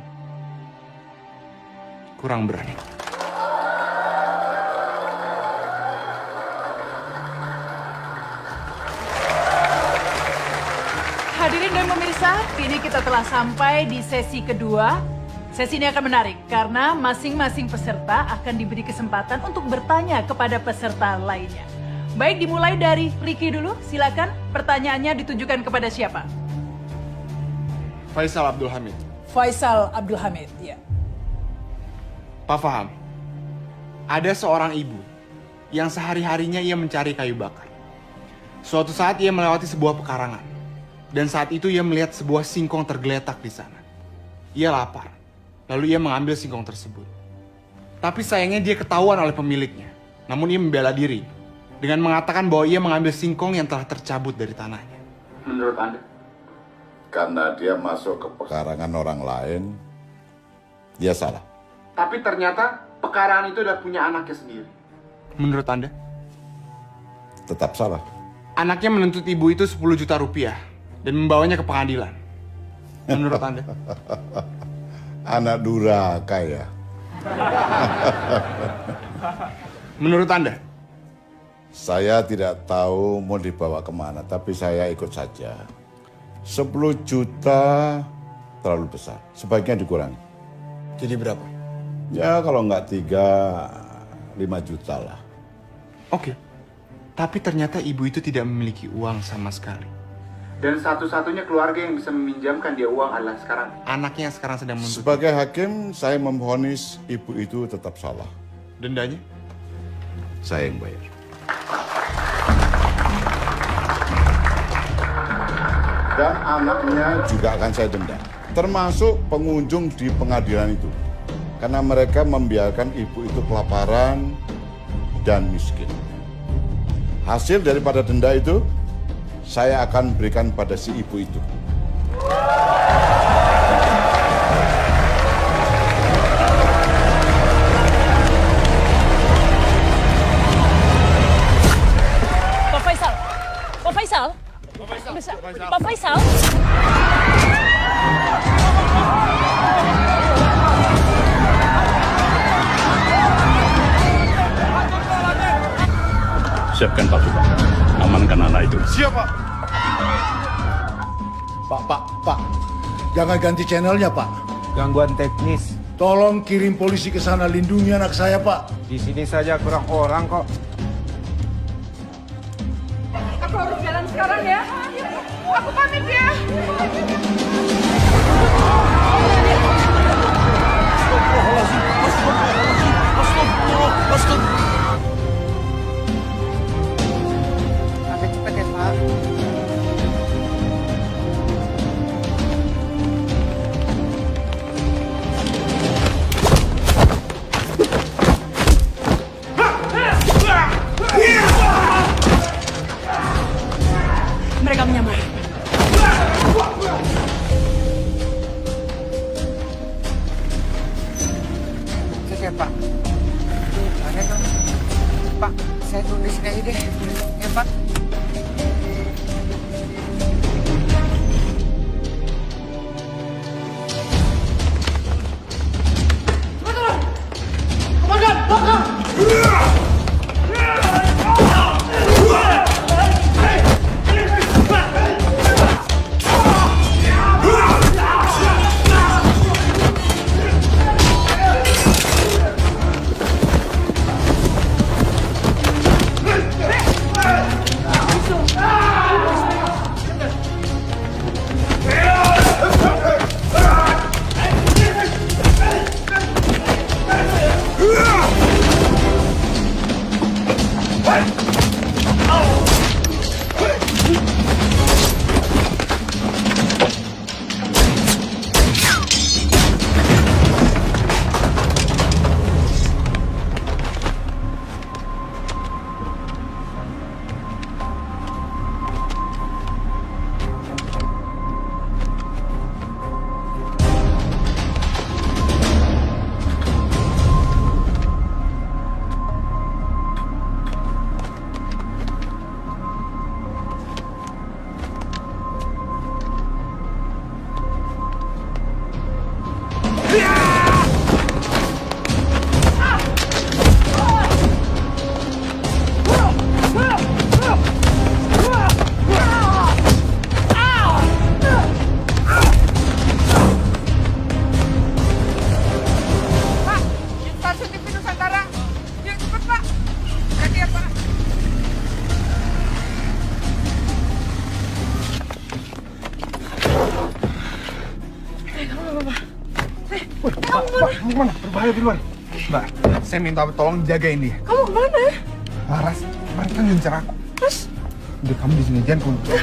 Speaker 8: Kurang berani.
Speaker 4: Hadirin dan pemirsa, kini kita telah sampai di sesi kedua. Sesi ini akan menarik karena masing-masing peserta akan diberi kesempatan untuk bertanya kepada peserta lainnya. Baik, dimulai dari Ricky dulu. Silakan, pertanyaannya ditujukan kepada siapa?
Speaker 8: Faisal Abdul Hamid.
Speaker 4: Faisal Abdul Hamid, ya.
Speaker 8: Pak Faham, ada seorang ibu yang sehari-harinya ia mencari kayu bakar. Suatu saat ia melewati sebuah pekarangan. Dan saat itu ia melihat sebuah singkong tergeletak di sana. Ia lapar. Lalu ia mengambil singkong tersebut. Tapi sayangnya dia ketahuan oleh pemiliknya. Namun ia membela diri dengan mengatakan bahwa ia mengambil singkong yang telah tercabut dari tanahnya. Menurut Anda?
Speaker 2: Karena dia masuk ke pekarangan orang lain, dia salah.
Speaker 8: Tapi ternyata pekarangan itu udah punya anaknya sendiri. Menurut Anda?
Speaker 2: Tetap salah.
Speaker 8: Anaknya menuntut ibu itu 10 juta rupiah dan membawanya ke pengadilan. Menurut Anda?
Speaker 2: Anak durhaka ya.
Speaker 8: Menurut Anda?
Speaker 2: Saya tidak tahu mau dibawa kemana, tapi saya ikut saja. 10 juta terlalu besar, sebaiknya dikurangi.
Speaker 8: Jadi berapa?
Speaker 2: Ya kalau nggak 5 juta lah.
Speaker 8: Oke. Tapi ternyata ibu itu tidak memiliki uang sama sekali. Dan satu-satunya keluarga yang bisa meminjamkan dia uang adalah sekarang anaknya yang sekarang sedang menuntut.
Speaker 2: Sebagai hakim, saya memvonis ibu itu tetap salah.
Speaker 8: Dendanya?
Speaker 2: Saya yang bayar. Dan anaknya juga akan saya denda. Termasuk pengunjung di pengadilan itu. Karena mereka membiarkan ibu itu kelaparan dan miskin. Hasil daripada denda itu, saya akan berikan pada si ibu itu.
Speaker 4: Pak Faisal. Pak Faisal. Pak Faisal.
Speaker 15: Siapkan pasukan. Amankan anak itu.
Speaker 7: Siap, Pak. Pak. Jangan ganti channelnya, Pak.
Speaker 3: Gangguan teknis.
Speaker 7: Tolong kirim polisi ke sana, lindungi anak saya, Pak.
Speaker 3: Di sini saja kurang orang kok.
Speaker 4: Aku harus jalan sekarang ya. Aku pamit ya.
Speaker 14: Agak cepet ya, Pak.
Speaker 4: Mereka menyamar.
Speaker 8: Mbak, kamu kemana? Berbahaya di luar. Mbak, saya minta tolong jagain dia.
Speaker 11: Kamu kemana?
Speaker 8: Laras, kemarin kan ngincar aku.
Speaker 11: Terus?
Speaker 8: Udah kamu di sini, jangan keluar.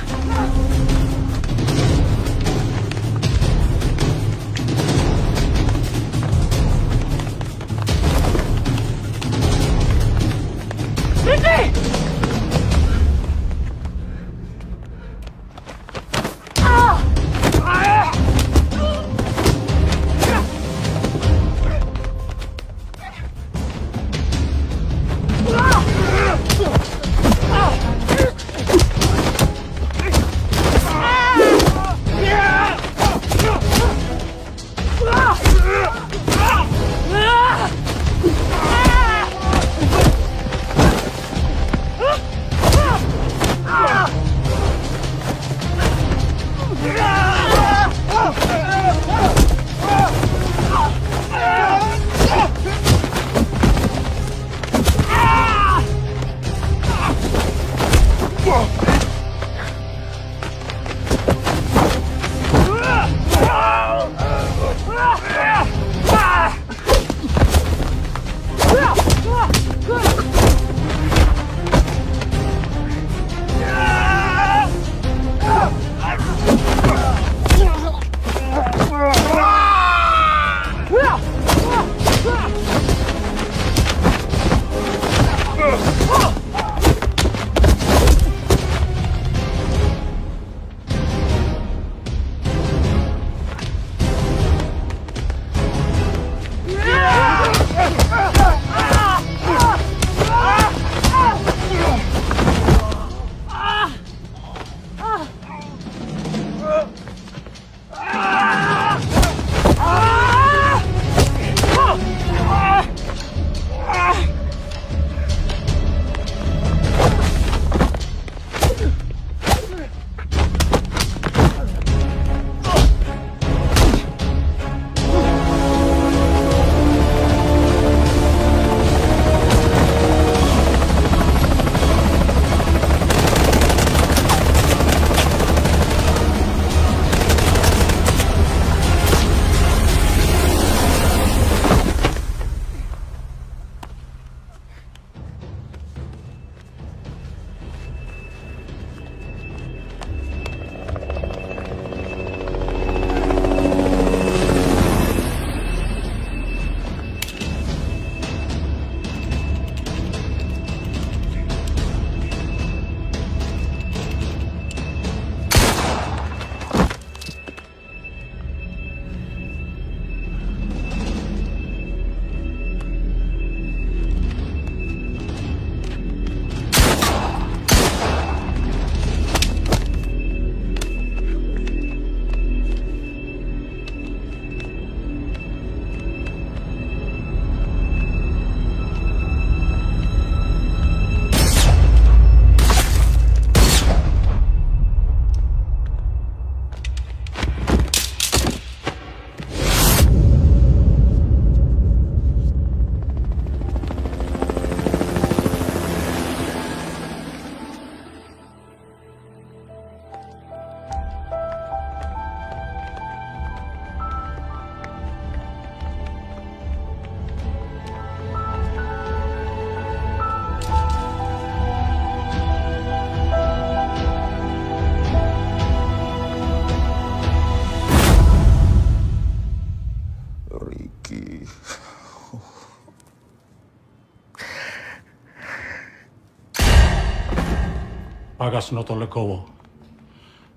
Speaker 15: Bagas Noto Legowo.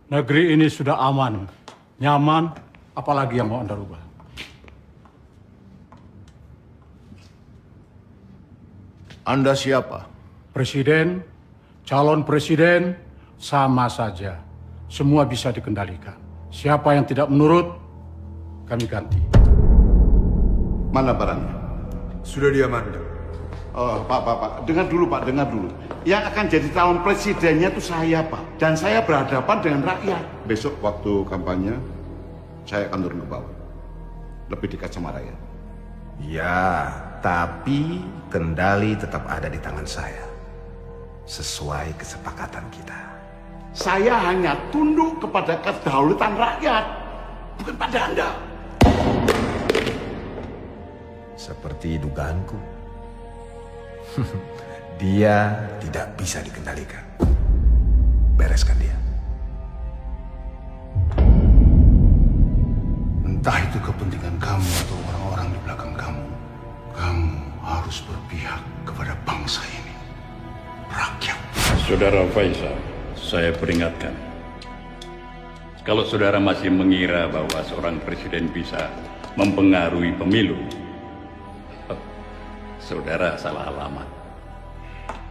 Speaker 15: Negeri ini sudah aman, nyaman, apalagi yang mau Anda rubah.
Speaker 7: Anda siapa?
Speaker 15: Presiden, calon presiden, sama saja. Semua bisa dikendalikan. Siapa yang tidak menurut, kami ganti.
Speaker 2: Mana barangnya?
Speaker 8: Sudah diamankan.
Speaker 2: Oh, Pak. Dengar dulu, Pak. Yang akan jadi calon presidennya itu saya, Pak. Dan saya berhadapan dengan rakyat. Besok waktu kampanye, saya akan turun ke bawah. Lebih dekat sama rakyat.
Speaker 10: Ya, tapi kendali tetap ada di tangan saya. Sesuai kesepakatan kita.
Speaker 2: Saya hanya tunduk kepada kedaulatan rakyat, bukan pada Anda.
Speaker 10: Seperti dugaanku. Dia tidak bisa dikendalikan. Bereskan dia.
Speaker 7: Entah itu kepentingan kamu atau orang-orang di belakang kamu. Kamu harus berpihak kepada bangsa ini. Rakyat.
Speaker 15: Saudara Faisal, saya peringatkan. Kalau saudara masih mengira bahwa seorang presiden bisa mempengaruhi pemilu, saudara salah alamat.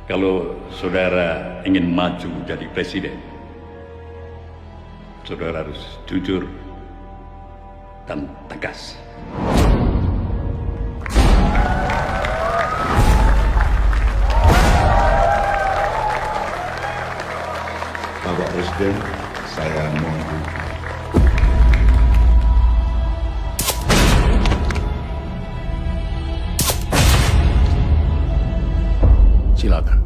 Speaker 15: Kalau saudara ingin maju jadi presiden, saudara harus jujur dan tegas.
Speaker 2: Bapak Presiden, saya mohon.
Speaker 7: Silakan.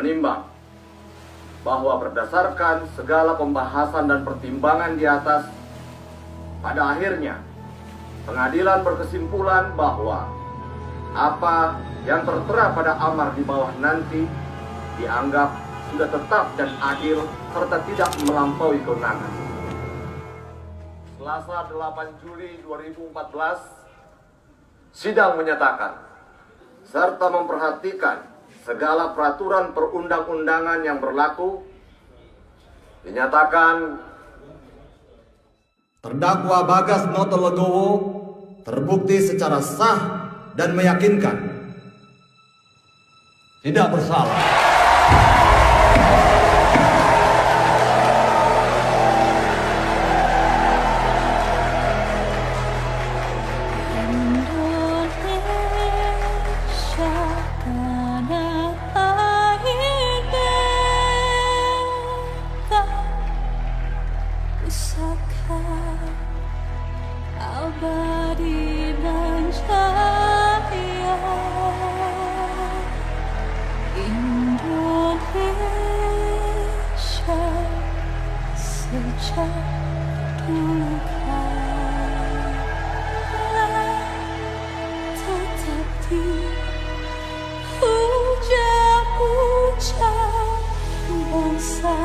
Speaker 17: Menimbang bahwa berdasarkan segala pembahasan dan pertimbangan di atas, pada akhirnya pengadilan berkesimpulan bahwa apa yang tertera pada amar di bawah nanti dianggap sudah tetap dan adil serta tidak melampaui kewenangan. Selasa 8 Juli 2014, sidang menyatakan serta memperhatikan segala peraturan perundang-undangan yang berlaku, dinyatakan
Speaker 20: Terdakwa Bagas Noto Legowo terbukti secara sah dan meyakinkan tidak bersalah.
Speaker 9: Abadi dan cahaya Indonesia sejak dulu tetap dipuja-puja bangsa.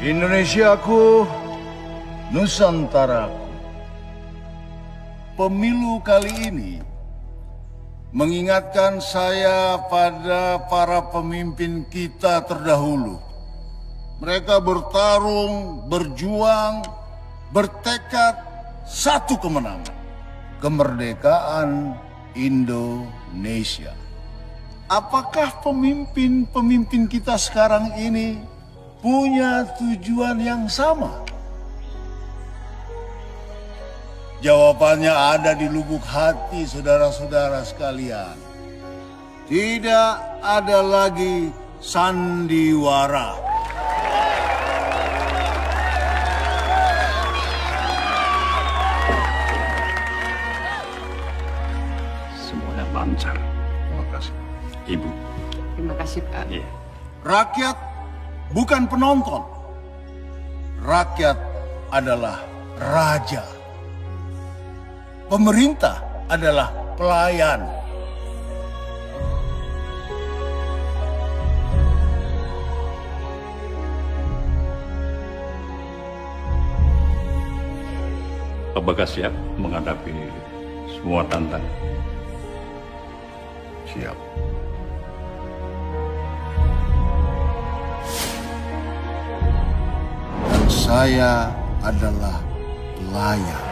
Speaker 7: Indonesiaku, Nusantaraku. Pemilu kali ini mengingatkan saya pada para pemimpin kita terdahulu. Mereka bertarung, berjuang, bertekad satu kemenangan. Kemerdekaan Indonesia. Apakah pemimpin-pemimpin kita sekarang ini punya tujuan yang sama? Jawabannya ada di lubuk hati saudara-saudara sekalian. Tidak ada lagi sandiwara.
Speaker 15: Semuanya lancar.
Speaker 7: Terima kasih.
Speaker 15: Ibu.
Speaker 6: Terima kasih, Pak.
Speaker 15: Iya.
Speaker 7: Rakyat bukan penonton. Rakyat adalah raja. Pemerintah adalah pelayan.
Speaker 15: Bagas siap menghadapi semua tantangan?
Speaker 2: Siap. Dan saya adalah pelayan.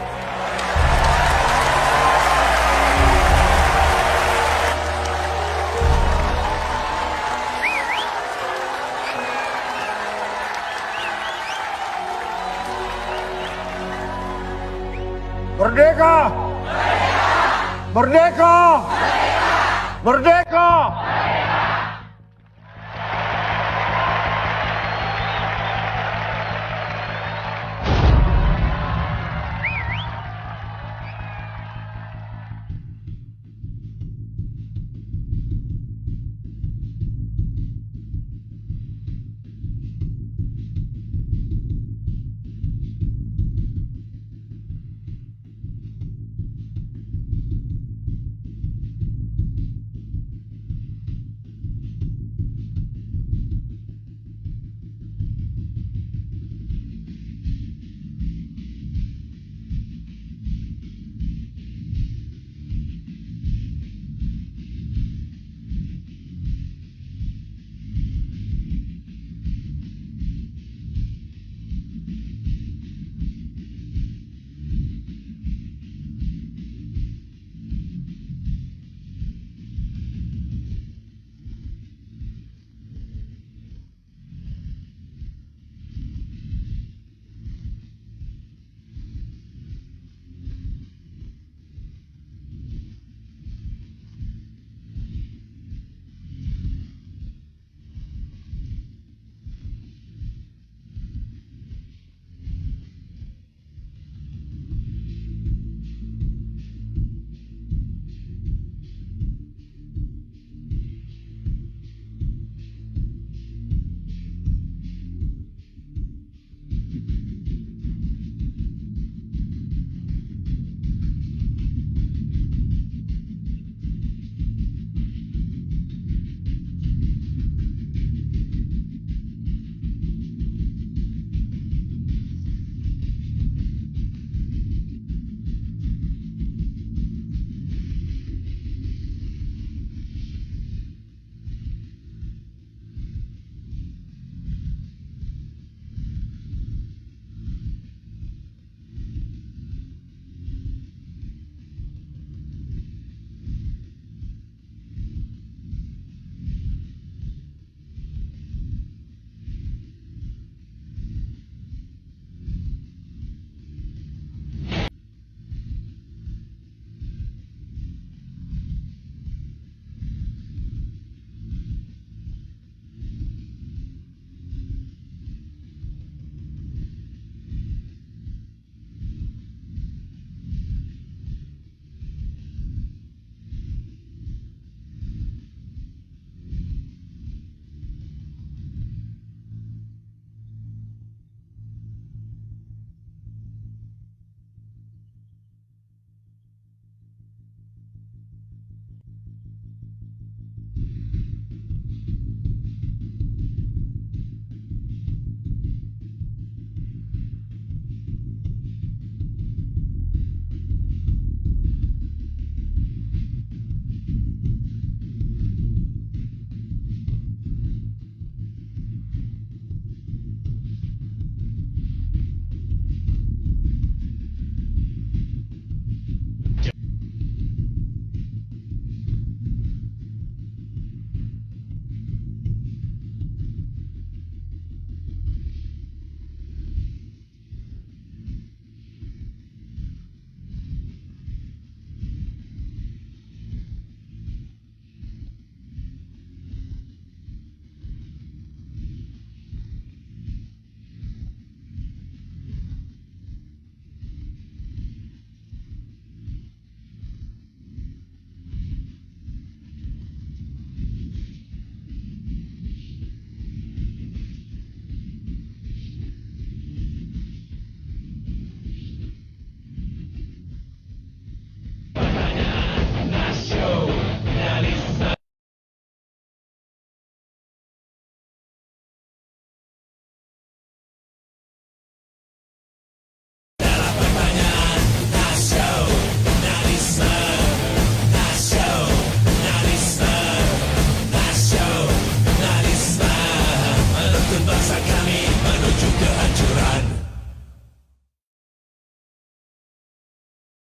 Speaker 3: Merdeka! Merdeka! Merdeka!